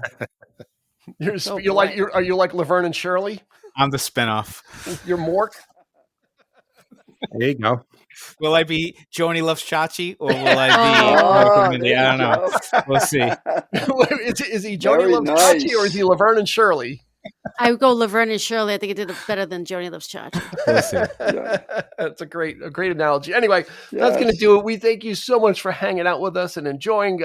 Are you like Laverne and Shirley? I'm the spinoff. You're Mork. There you go. Will I be Joni Loves Chachi, or will I be? I don't know. We'll see. Is he Joni Loves Chachi, or is he Laverne and Shirley? I would go Laverne and Shirley. I think it did it better than Joni Loves Chachi. We'll see. That's a great analogy. Anyway, that's going to do it. We thank you so much for hanging out with us and enjoying.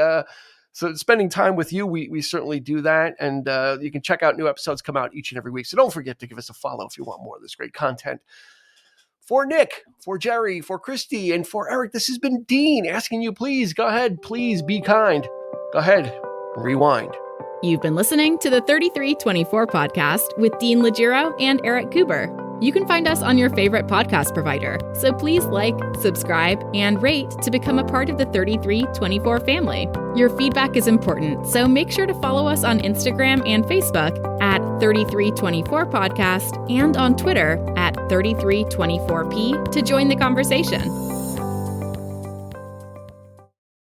So spending time with you, we certainly do that. And you can check out new episodes come out each and every week. So don't forget to give us a follow if you want more of this great content. For Nick, for Jerry, for Christy, and for Eric, this has been Dean asking you, please go ahead. Please be kind. Go ahead. Rewind. You've been listening to the 3324 podcast with Dean Legiro and Eric Kuber. You can find us on your favorite podcast provider, so please like, subscribe, and rate to become a part of the 3324 family. Your feedback is important, so make sure to follow us on Instagram and Facebook at 3324 podcast and on Twitter at 3324p to join the conversation.